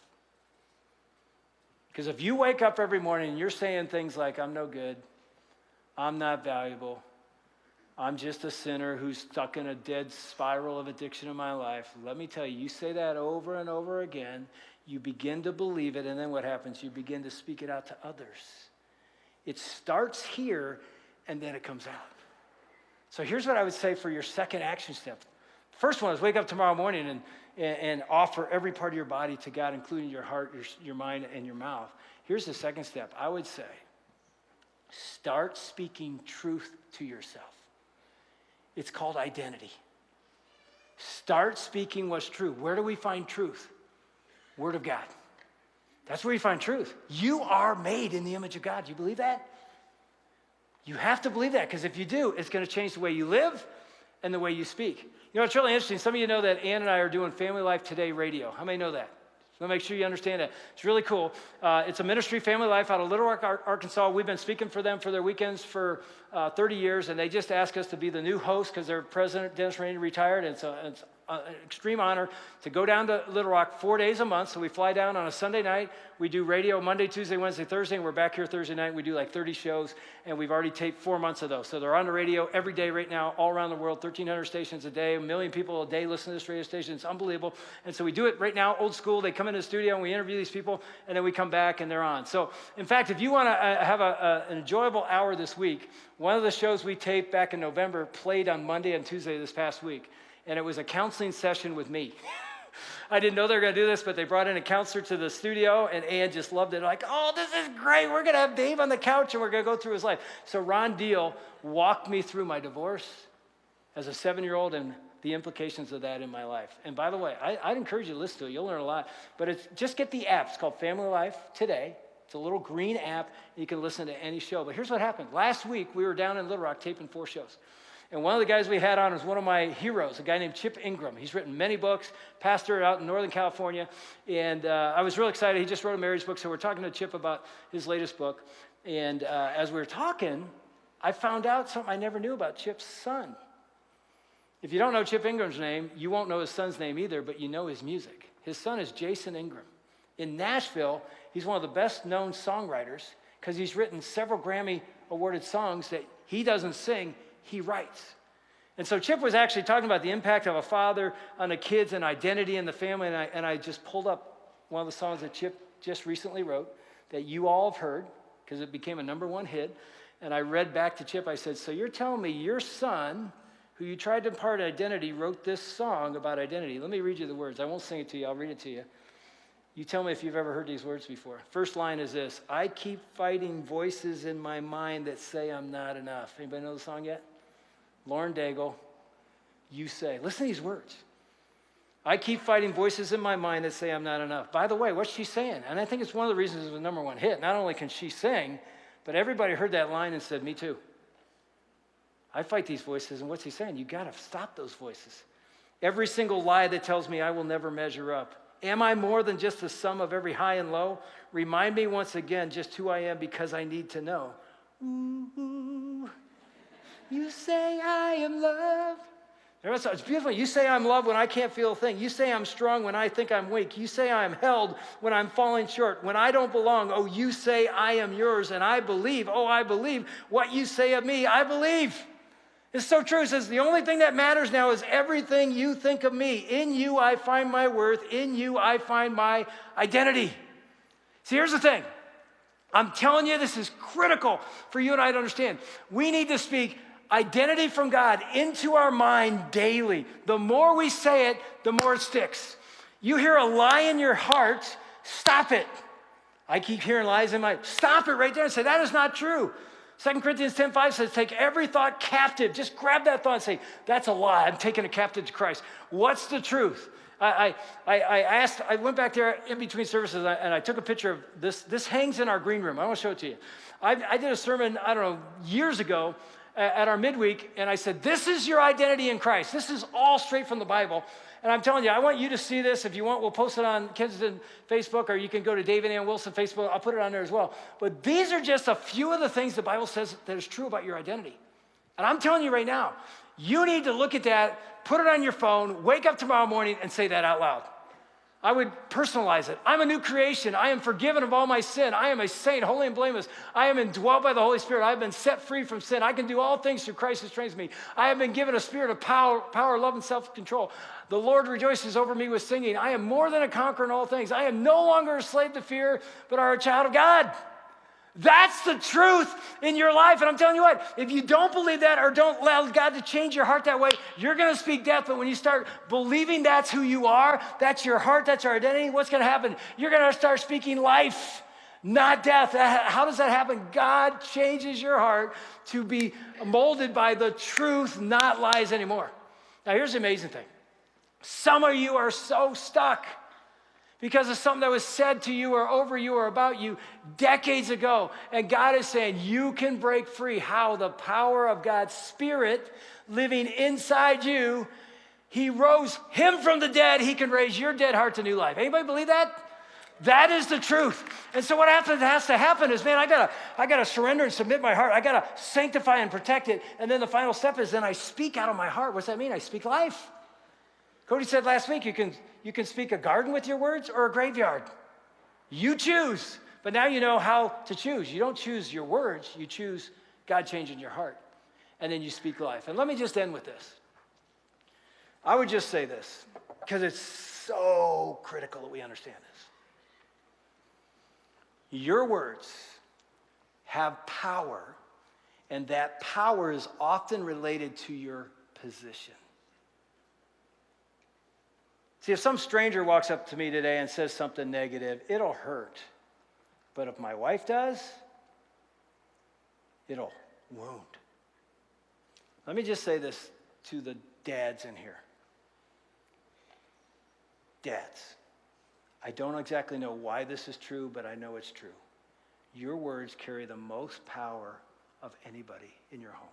Because if you wake up every morning and you're saying things like, I'm no good, I'm not valuable, I'm just a sinner who's stuck in a dead spiral of addiction in my life, let me tell you, you say that over and over again, you begin to believe it, and then what happens? You begin to speak it out to others. It starts here, and then it comes out. So here's what I would say for your second action step. First one is wake up tomorrow morning and offer every part of your body to God, including your heart, your mind, and your mouth. Here's the second step. I would say start speaking truth to yourself. It's called identity. Start speaking what's true. Where do we find truth? Word of God. That's where you find truth. You are made in the image of God. Do you believe that? You have to believe that, because if you do, it's going to change the way you live and the way you speak. You know, it's really interesting. Some of you know that Ann and I are doing Family Life Today radio. How many know that? So make sure you understand that. It's really cool. It's a ministry, Family Life, out of Little Rock, Arkansas. We've been speaking for them for their weekends for 30 years, and they just asked us to be the new host because their president, Dennis Rainey, retired. And so it's an extreme honor to go down to Little Rock 4 days a month. So we fly down on a Sunday night. We do radio Monday, Tuesday, Wednesday, Thursday, and we're back here Thursday night. We do like 30 shows, and we've already taped 4 months of those. So they're on the radio every day right now, all around the world, 1,300 stations a day, 1 million people a day listen to this radio station. It's unbelievable. And so we do it right now, old school. They come into the studio, and we interview these people, and then we come back, and they're on. So, in fact, if you want to have an enjoyable hour this week, one of the shows we taped back in November played on Monday and Tuesday this past week. And it was a counseling session with me. I didn't know they were going to do this, but they brought in a counselor to the studio, and Ann just loved it. Like, oh, this is great. We're going to have Dave on the couch, and we're going to go through his life. So Ron Deal walked me through my divorce as a 7-year-old and the implications of that in my life. And by the way, I'd encourage you to listen to it. You'll learn a lot. But just get the app. It's called Family Life Today. It's a little green app. You can listen to any show. But here's what happened. Last week, we were down in Little Rock taping 4 shows. And one of the guys we had on was one of my heroes, a guy named Chip Ingram. He's written many books, pastor out in Northern California. And I was real excited. He just wrote a marriage book, so we're talking to Chip about his latest book. And as we were talking, I found out something I never knew about Chip's son. If you don't know Chip Ingram's name, you won't know his son's name either, but you know his music. His son is Jason Ingram. In Nashville, he's one of the best-known songwriters because he's written several Grammy-awarded songs that he doesn't sing, he writes. And so Chip was actually talking about the impact of a father on the kids and identity in the family, and I just pulled up one of the songs that Chip just recently wrote that you all have heard because it became a #1 hit. And I read back to Chip, I said, so you're telling me your son, who you tried to impart identity, wrote this song about identity. Let me read you the words. I won't sing it to you. I'll read it to you. You tell me if you've ever heard these words before. First line is this: I keep fighting voices in my mind that say I'm not enough. Anybody know the song yet? Lauren Daigle, You Say. Listen to these words. I keep fighting voices in my mind that say I'm not enough. By the way, what's she saying? And I think it's one of the reasons it was a #1 hit. Not only can she sing, but everybody heard that line and said, me too. I fight these voices, and what's he saying? You got to stop those voices. Every single lie that tells me I will never measure up. Am I more than just the sum of every high and low? Remind me once again just who I am because I need to know. Ooh, you say I am loved. It's beautiful. You say I'm loved when I can't feel a thing. You say I'm strong when I think I'm weak. You say I'm held when I'm falling short. When I don't belong, oh, you say I am yours. And I believe, oh, I believe what you say of me. I believe. It's so true. It says the only thing that matters now is everything you think of me. In you I find my worth. In you I find my identity. See, here's the thing. I'm telling you, this is critical for you and I to understand. We need to speak identity from God into our mind daily. The more we say it, the more it sticks. You hear a lie in your heart, stop it. I keep hearing lies in my, stop it right there and say, that is not true. 2 Corinthians 10:5 says, take every thought captive. Just grab that thought and say, that's a lie. I'm taking it captive to Christ. What's the truth? I went back there in between services and I took a picture of this. This hangs in our green room. I want to show it to you. I did a sermon, I don't know, years ago at our midweek, and I said, this is your identity in Christ. This is all straight from the Bible. And I'm telling you, I want you to see this. If you want, we'll post it on Kensington Facebook, or you can go to David Ann Wilson Facebook. I'll put it on there as well. But these are just a few of the things the Bible says that is true about your identity. And I'm telling you right now, you need to look at that, put it on your phone, wake up tomorrow morning and say that out loud. I would personalize it. I'm a new creation. I am forgiven of all my sin. I am a saint, holy and blameless. I am indwelt by the Holy Spirit. I have been set free from sin. I can do all things through Christ who strengthens me. I have been given a spirit of power, love, and self-control. The Lord rejoices over me with singing. I am more than a conqueror in all things. I am no longer a slave to fear, but are a child of God. That's the truth in your life. And I'm telling you what, if you don't believe that or don't allow God to change your heart that way, you're going to speak death. But when you start believing that's who you are, that's your heart, that's your identity, what's going to happen? You're going to start speaking life, not death. How does that happen? God changes your heart to be molded by the truth, not lies anymore. Now, here's the amazing thing. Some of you are so stuck because of something that was said to you or over you or about you decades ago. And God is saying you can break free. How? The power of God's Spirit living inside you. He rose him from the dead. He can raise your dead heart to new life. Anybody believe that? That is the truth. And so what has to happen is, man, I gotta surrender and submit my heart. I gotta sanctify and protect it. And then the final step is then I speak out of my heart. What's that mean? I speak life. Cody said last week, you can speak a garden with your words or a graveyard. You choose. But now you know how to choose. You don't choose your words. You choose God changing your heart. And then you speak life. And let me just end with this. I would just say this, because it's so critical that we understand this. Your words have power, and that power is often related to your position. See, if some stranger walks up to me today and says something negative, it'll hurt. But if my wife does, it'll wound. Let me just say this to the dads in here. Dads, I don't exactly know why this is true, but I know it's true. Your words carry the most power of anybody in your home.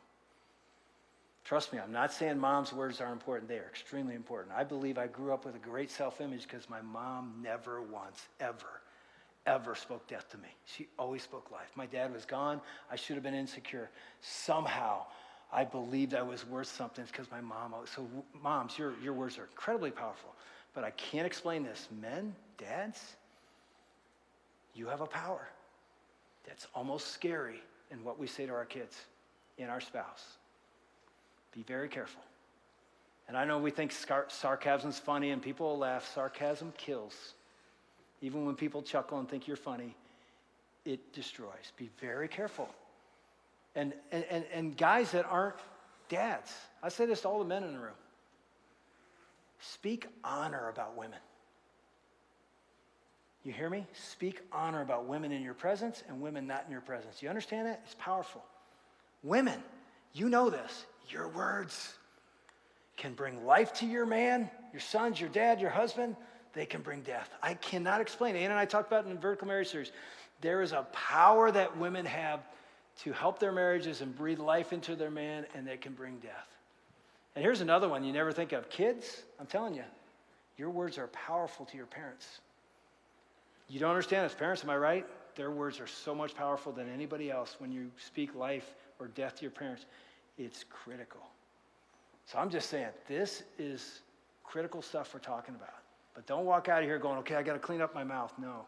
Trust me, I'm not saying mom's words are important. They are extremely important. I believe I grew up with a great self-image because my mom never once, ever spoke death to me. She always spoke life. My dad was gone. I should have been insecure. Somehow, I believed I was worth something because my mom. So moms, your words are incredibly powerful. But I can't explain this. Men, dads, you have a power that's almost scary in what we say to our kids and our spouse. Be very careful. And I know we think sarcasm's funny and people will laugh. Sarcasm kills. Even when people chuckle and think you're funny, it destroys. Be very careful. And guys that aren't dads, I say this to all the men in the room. Speak honor about women. You hear me? Speak honor about women in your presence and women not in your presence. You understand that? It's powerful. Women, you know this. Your words can bring life to your man, your sons, your dad, your husband. They can bring death. I cannot explain. Ann and I talked about it in the Vertical Marriage Series. There is a power that women have to help their marriages and breathe life into their man, and they can bring death. And here's another one you never think of. Kids, I'm telling you, Your words are powerful to your parents. You don't understand as parents, am I right? Their words are so much powerful than anybody else. When you speak life or death to your parents, it's critical. So I'm just saying, this is critical stuff we're talking about. But don't walk out of here going, okay, I got to clean up my mouth. No,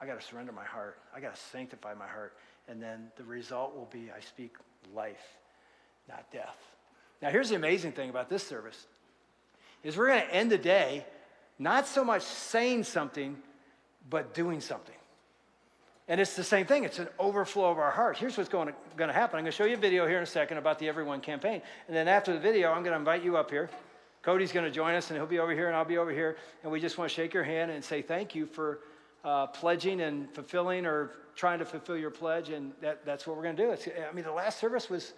I got to surrender my heart. I got to sanctify my heart. And then the result will be I speak life, not death. Now, here's the amazing thing about this service is we're going to end the day not so much saying something, but doing something. And it's the same thing. It's an overflow of our heart. Here's what's going to happen. I'm going to show you a video here in a second about the Everyone campaign. And then after the video, I'm going to invite you up here. Cody's going to join us, and he'll be over here, and I'll be over here. And we just want to shake your hand and say thank you for pledging and fulfilling or trying to fulfill your pledge. And that's what we're going to do. The last service was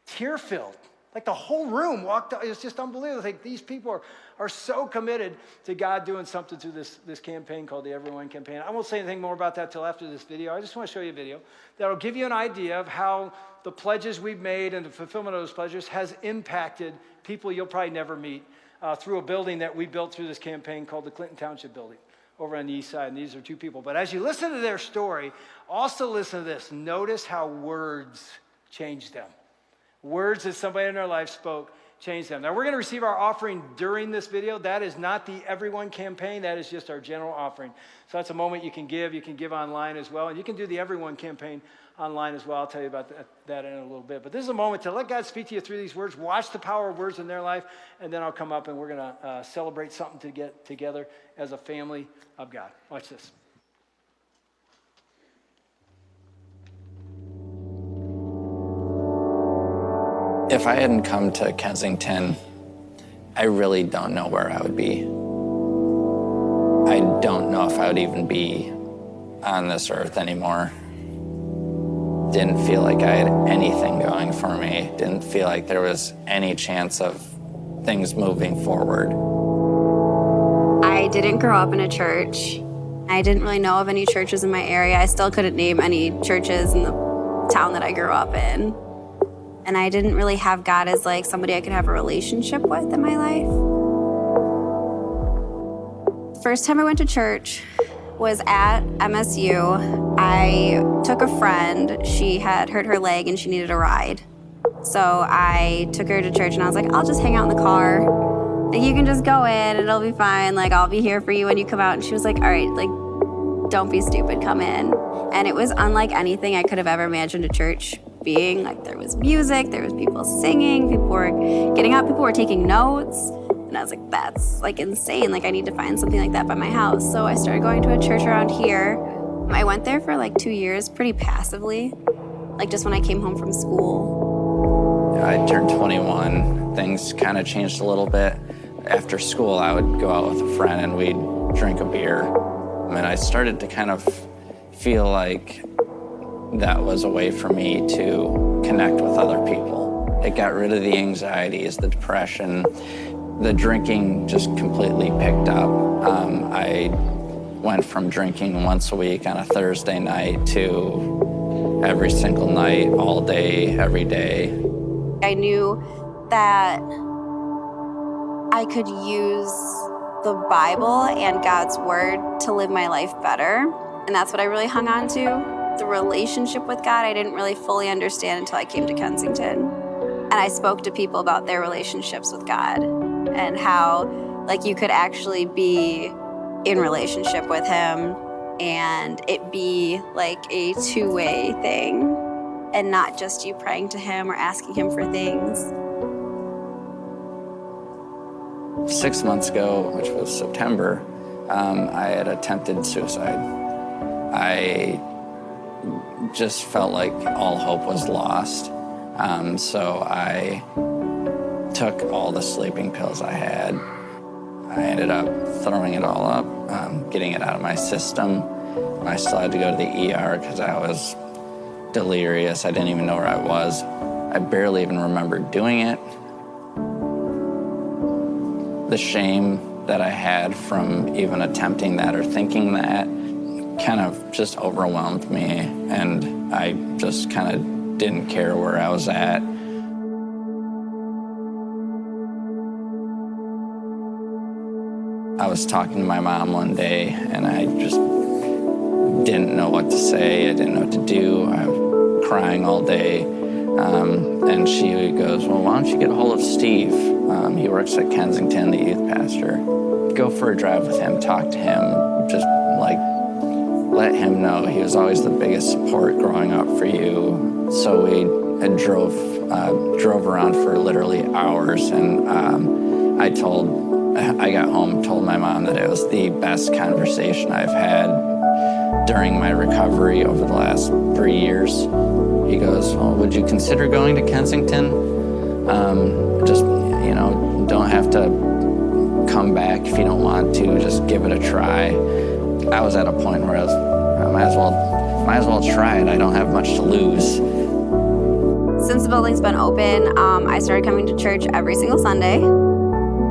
tear-filled. Like the whole room walked out. It was just unbelievable. Like these people are so committed to God doing something through this campaign called the Everyone campaign. I won't say anything more about that till after this video. I just want to show you a video that will give you an idea of how the pledges we've made and the fulfillment of those pledges has impacted people you'll probably never meet through a building that we built through this campaign called the Clinton Township Building over on the east side. And these are two people. But as you listen to their story, also listen to this. Notice how words changed them. Words that somebody in their life spoke changed them. Now, we're going to receive our offering during this video. That is not the Everyone campaign. That is just our general offering. So that's a moment you can give. You can give online as well. And you can do the Everyone campaign online as well. I'll tell you about that in a little bit. But this is a moment to let God speak to you through these words. Watch the power of words in their life. And then I'll come up and we're going to celebrate something to get together as a family of God. Watch this. If I hadn't come to Kensington, I really don't know where I would be. I don't know if I would even be on this earth anymore. Didn't feel like I had anything going for me. Didn't feel like there was any chance of things moving forward. I didn't grow up in a church. I didn't really know of any churches in my area. I still couldn't name any churches in the town that I grew up in. And I didn't really have God as like somebody I could have a relationship with in my life. First time I went to church was at MSU. I took a friend. She had hurt her leg and she needed a ride. So I took her to church and I was like, I'll just hang out in the car. Like, you can just go in, it'll be fine. Like, I'll be here for you when you come out. And she was like, all right, like, don't be stupid, come in. And it was unlike anything I could have ever imagined a church being. Like, there was music, there was people singing, people were getting up, people were taking notes. And I was like, that's like insane. Like, I need to find something like that by my house. So I started going to a church around here. I went there for like 2 years, pretty passively. Like, just when I came home from school. I turned 21. Things kind of changed a little bit. After school, I would go out with a friend and we'd drink a beer. And I started to kind of feel like that was a way for me to connect with other people. It got rid of the anxieties, the depression. The drinking just completely picked up. I went from drinking once a week on a Thursday night to every single night, all day, every day. I knew that I could use the Bible and God's Word to live my life better. And that's what I really hung on to. The relationship with God, I didn't really fully understand until I came to Kensington. And I spoke to people about their relationships with God and how, like, you could actually be in relationship with Him and it be like a two-way thing and not just you praying to Him or asking Him for things. 6 months ago, which was September, I had attempted suicide. I just felt like all hope was lost. So I took all the sleeping pills I had. I ended up throwing it all up, getting it out of my system. I still had to go to the ER because I was delirious. I didn't even know where I was. I barely even remembered doing it. The shame that I had from even attempting that or thinking that kind of just overwhelmed me, and I just kind of didn't care where I was at. I was talking to my mom one day, and I just didn't know what to say. I didn't know what to do. I was crying all day. And she goes, well, why don't you get a hold of Steve? He works at Kensington, the youth pastor. Go for a drive with him, talk to him, just like let him know he was always the biggest support growing up for you. So we had drove around for literally hours, and I got home, told my mom that it was the best conversation I've had during my recovery over the last 3 years. He goes, well, would you consider going to Kensington? Just, you know, don't have to come back if you don't want to, just give it a try. I was at a point where I might as well try it. I don't have much to lose. Since the building's been open, I started coming to church every single Sunday.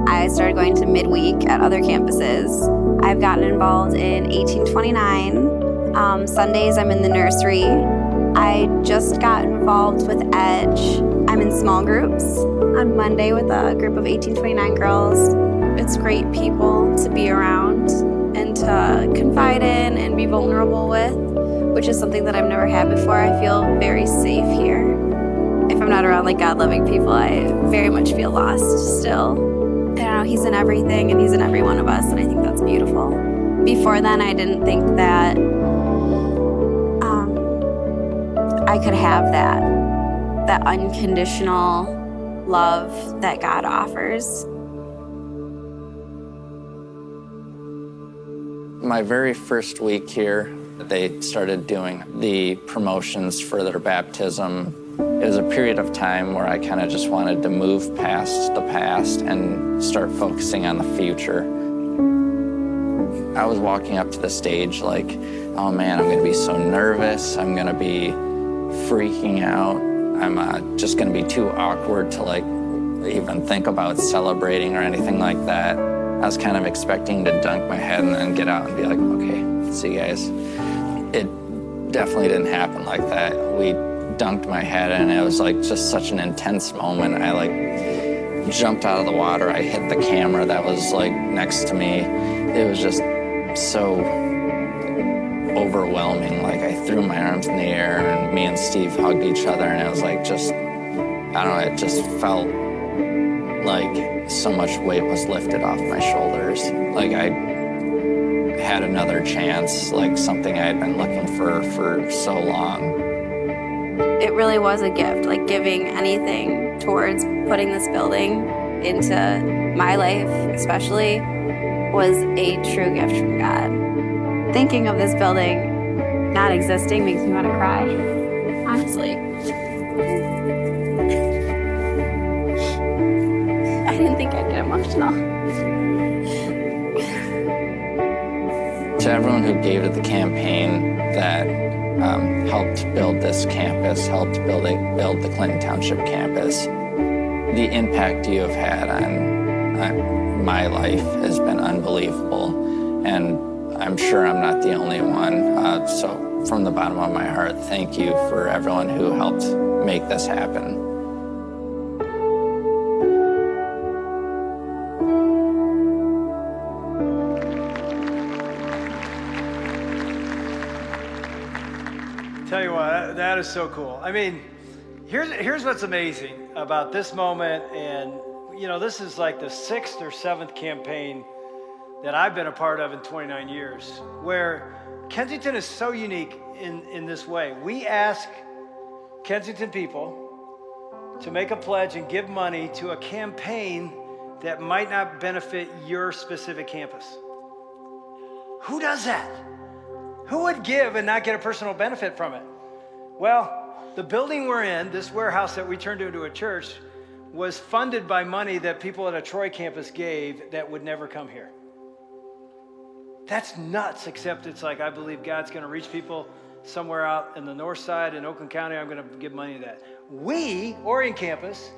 I started going to midweek at other campuses. I've gotten involved in 1829. Sundays I'm in the nursery. I just got involved with Edge. I'm in small groups on Monday with a group of 1829 girls. It's great people to be around and to confide in and be vulnerable with, which is something that I've never had before. I feel very safe here. If I'm not around like God-loving people, I very much feel lost still. I don't know, he's in everything and he's in every one of us, and I think that's beautiful. Before then, I didn't think that I could have that unconditional love that God offers. My very first week here, they started doing the promotions for their baptism. It was a period of time where I kind of just wanted to move past the past and start focusing on the future. I was walking up to the stage like, oh man, I'm gonna be so nervous. I'm gonna be freaking out. I'm just gonna be too awkward to like even think about celebrating or anything like that. I was kind of expecting to dunk my head and then get out and be like, okay, see you guys. It definitely didn't happen like that. We dunked my head and it was like just such an intense moment. I like jumped out of the water. I hit the camera that was like next to me. It was just so overwhelming. Like I threw my arms in the air and me and Steve hugged each other, and it was like just, I don't know, it just felt like so much weight was lifted off my shoulders. Like I had another chance, like something I had been looking for so long. It really was a gift, like giving anything towards putting this building into my life, especially, was a true gift from God. Thinking of this building not existing makes me want to cry, honestly. I didn't think I'd get emotional. To everyone who gave to the campaign that helped build this campus, helped build the Clinton Township campus, the impact you have had on my life has been unbelievable, and I'm sure I'm not the only one. So from the bottom of my heart, thank you for everyone who helped make this happen. Tell you what, that is so cool. I mean, here's what's amazing about this moment, and you know, this is like the 6th or 7th campaign that I've been a part of in 29 years, where Kensington is so unique in this way. We ask Kensington people to make a pledge and give money to a campaign that might not benefit your specific campus. Who does that? Who would give and not get a personal benefit from it? Well, the building we're in, this warehouse that we turned into a church, was funded by money that people at a Troy campus gave that would never come here. That's nuts, except it's like, I believe God's gonna reach people somewhere out in the north side in Oakland County. I'm gonna give money to that. We, Orion campus,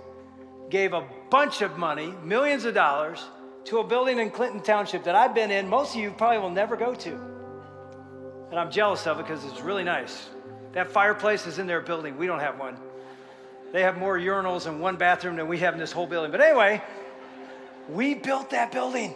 gave a bunch of money, millions of dollars, to a building in Clinton Township that I've been in. Most of you probably will never go to. And I'm jealous of it because it's really nice. That fireplace is in their building. We don't have one. They have more urinals in one bathroom than we have in this whole building. But anyway, we built that building.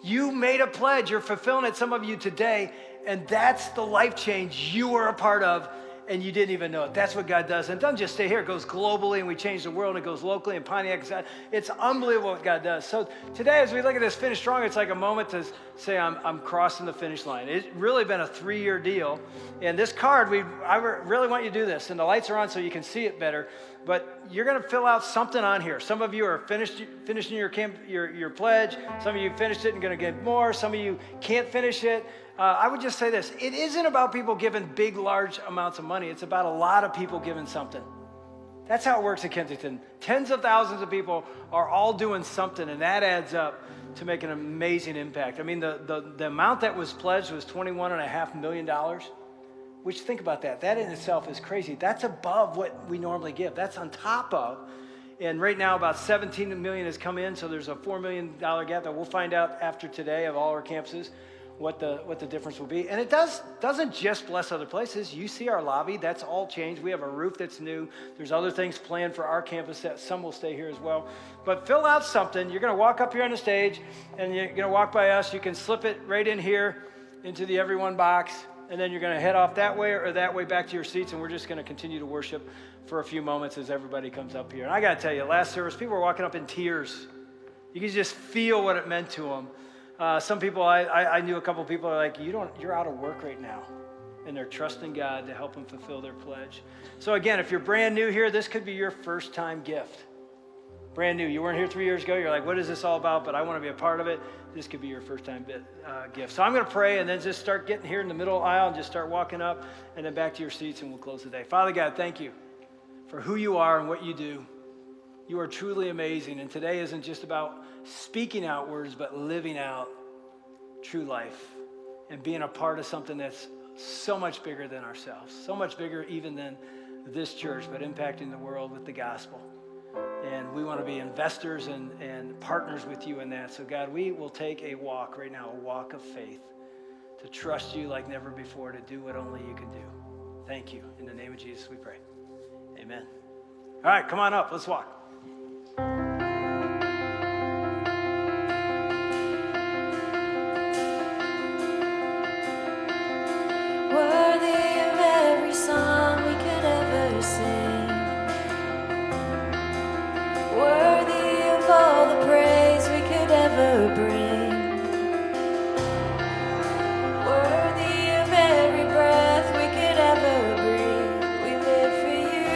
You made a pledge. You're fulfilling it, some of you today, and that's the life change you were a part of, and you didn't even know it. That's what God does. And it doesn't just stay here. It goes globally, and we change the world, and it goes locally in Pontiac. It's unbelievable what God does. So today, as we look at this Finish Strong, it's like a moment to say, I'm crossing the finish line. It's really been a 3-year deal. And this card, I really want you to do this. And the lights are on so you can see it better. But you're going to fill out something on here. Some of you are finishing your pledge. Some of you finished it and going to get more. Some of you can't finish it. I would just say this. It isn't about people giving big, large amounts of money. It's about a lot of people giving something. That's how it works at Kensington. Tens of thousands of people are all doing something, and that adds up to make an amazing impact. I mean, the amount that was pledged was $21.5 million, which, think about that. That in itself is crazy. That's above what we normally give. That's on top of. And right now, about 17 million has come in, so there's a $4 million gap that we'll find out after today of all our campuses what the difference will be. And it doesn't just bless other places. You see our lobby, that's all changed. We have a roof that's new. There's other things planned for our campus that some will stay here as well. But fill out something. You're going to walk up here on the stage, and you're going to walk by us. You can slip it right in here into the everyone box, and then you're going to head off that way or that way back to your seats, and we're just going to continue to worship for a few moments as everybody comes up here. And I got to tell you, last service, people were walking up in tears. You could just feel what it meant to them. Some people, I knew a couple of people are like, you're out of work right now. And they're trusting God to help them fulfill their pledge. So again, if you're brand new here, this could be your first time gift. Brand new. You weren't here 3 years ago. You're like, what is this all about? But I want to be a part of it. This could be your first time gift. So I'm going to pray and then just start getting here in the middle aisle and just start walking up and then back to your seats, and we'll close the day. Father God, thank you for who you are and what you do. You are truly amazing. And today isn't just about speaking out words, but living out true life and being a part of something that's so much bigger than ourselves, so much bigger even than this church, but impacting the world with the gospel. And we want to be investors and partners with you in that. So God, we will take a walk right now, a walk of faith, to trust you like never before, to do what only you can do. Thank you. In the name of Jesus, we pray. Amen. All right, come on up. Let's walk. Worthy of every song we could ever sing, worthy of all the praise we could ever bring, worthy of every breath we could ever breathe. We live for you.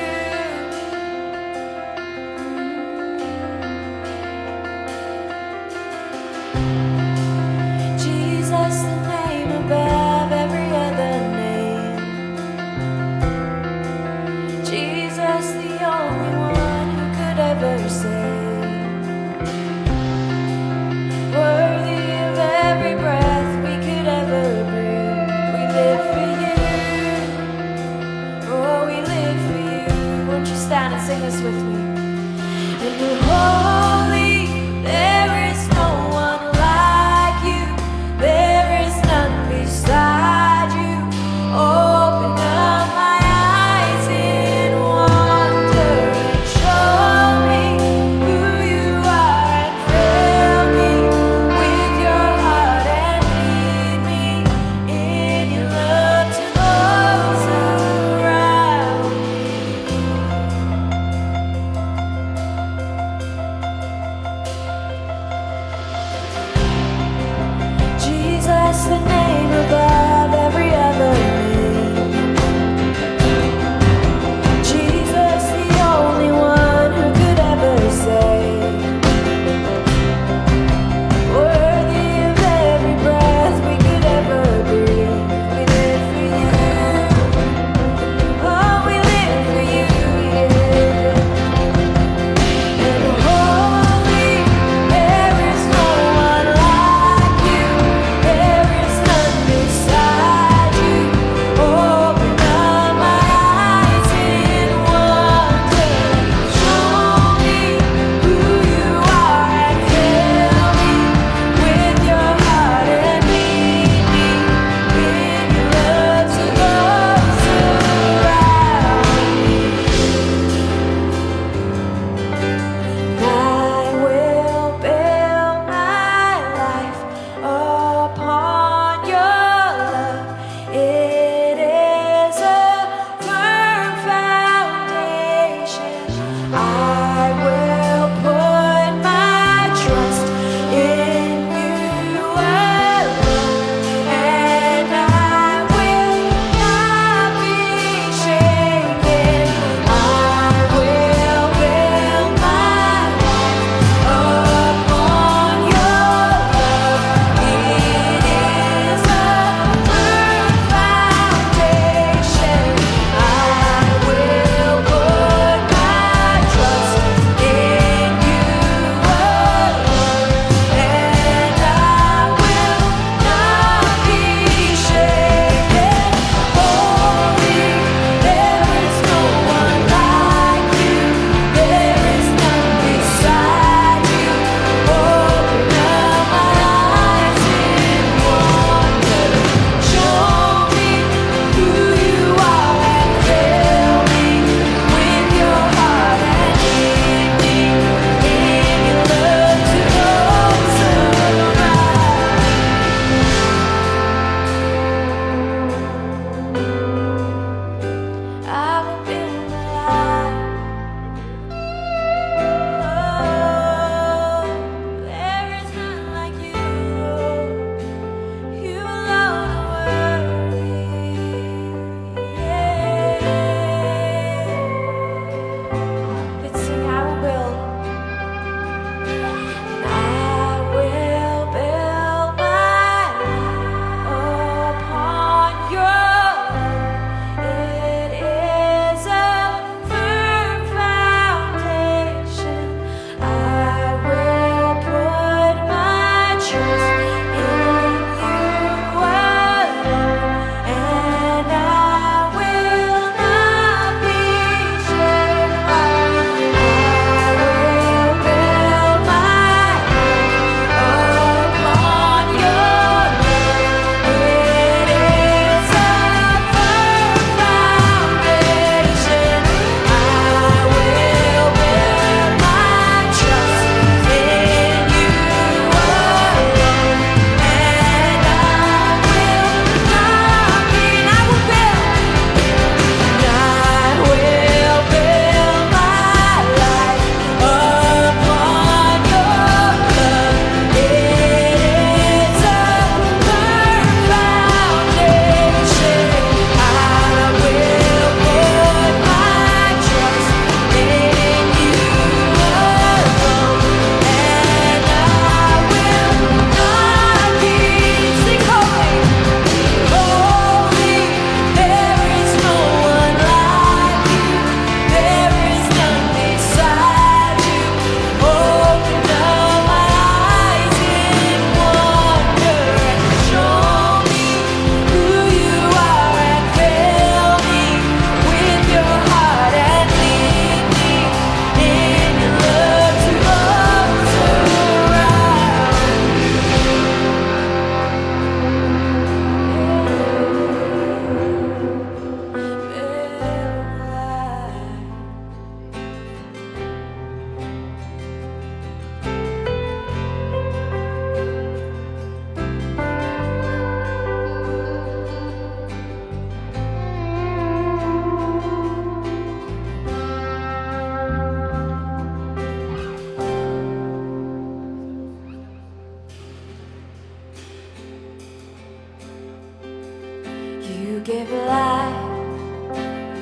give life,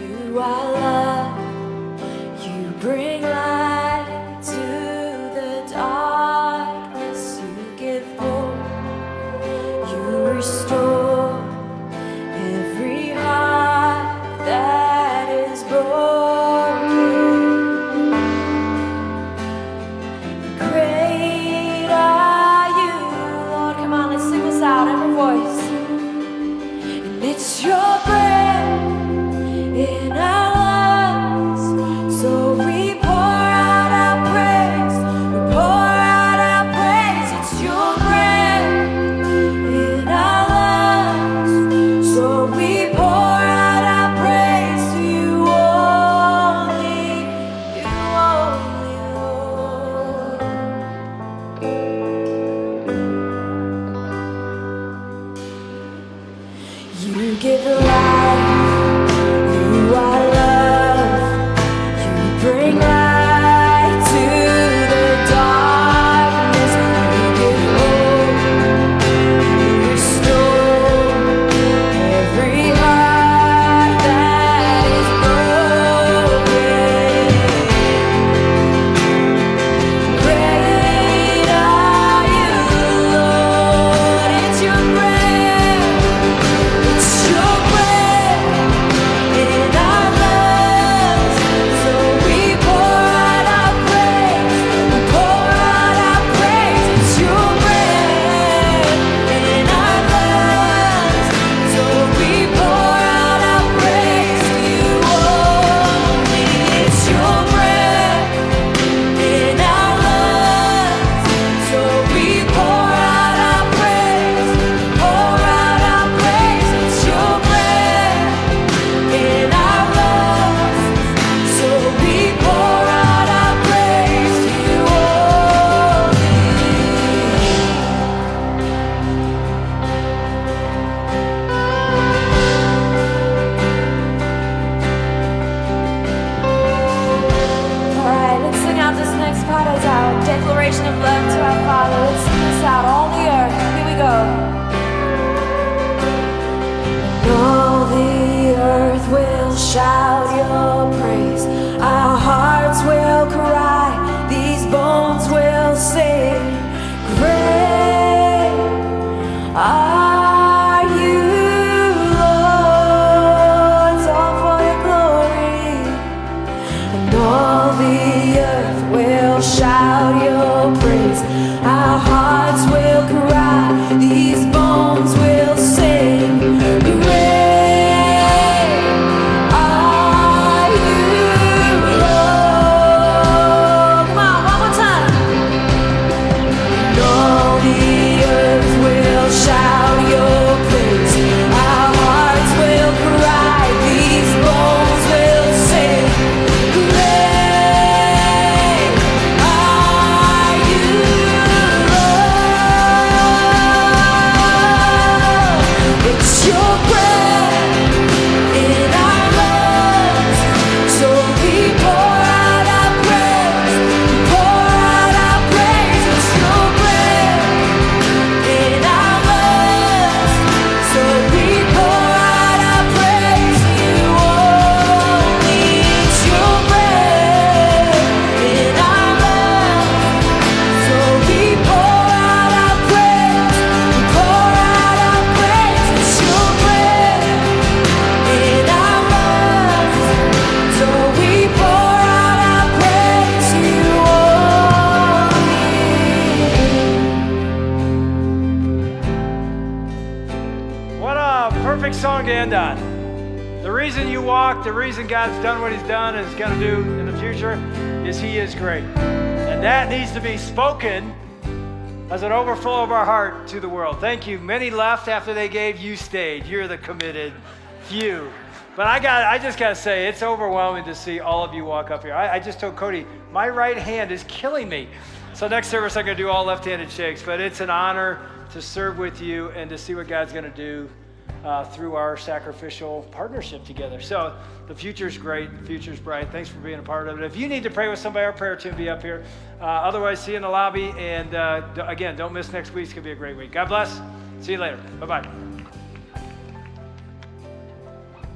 you are love, you bring light to the darkness, you give hope, you restore every heart that is broken. Great are you, Lord. Come on, let's sing this out, every voice. And it's your breath in our lungs, so we pour out our praise. We pour out our praise. It's your breath in our lungs, so we pour out our praise to you only, Lord. You give life, you are love, you bring light to the darkness, you give hope, you restore every heart that is broken. Great are you, Lord. It's your breath, it's your breath in our lungs, so we pour out our praise. We pour out our praise. It's your breath in our lungs, so we pour out our praise to you only. It's your breath in our lungs, so we pour out our praise. Pour out our praise. It's your breath in our lungs, so we pour out our praise to you only. All right, let's sing out this next part as our declaration of love to our Father. Let's sing this out, all the earth. Here we go. All the earth will shout your praise. Our hearts will cry. These bones will sing. Great are you, Lord. It's all for your glory. And all the earth will shout your praise. Our hearts will cry. These bones will sing. Great are you, Lord. Come on, one more time. And all the earth will shout your praise. Our hearts will cry. These bones will sing. Great are you, Lord. It's your breath in our lungs, so we pour out our praise. We pour out our praise. It's your breath in our lungs, so we pour out our praise to you only. It's your breath in our lungs, so we pour out our praise. We pour out our praise. It's your breath in our lungs, so we pour out our praise to you only. What a perfect song to end on. The reason you walk, the reason God's done what he's done and is going to do in the future is he is great. And that needs to be spoken as an overflow of our heart to the world. Thank you. Many left after they gave, you stayed. You're the committed few. But I just got to say, it's overwhelming to see all of you walk up here. I just told Cody, my right hand is killing me. So next service, I'm going to do all left-handed shakes. But it's an honor to serve with you and to see what God's going to do through our sacrificial partnership together. So the future's great. The future's bright. Thanks for being a part of it. If you need to pray with somebody, our prayer team will be up here. Otherwise, see you in the lobby. And again, don't miss next week. It's going to be a great week. God bless. See you later. Bye-bye.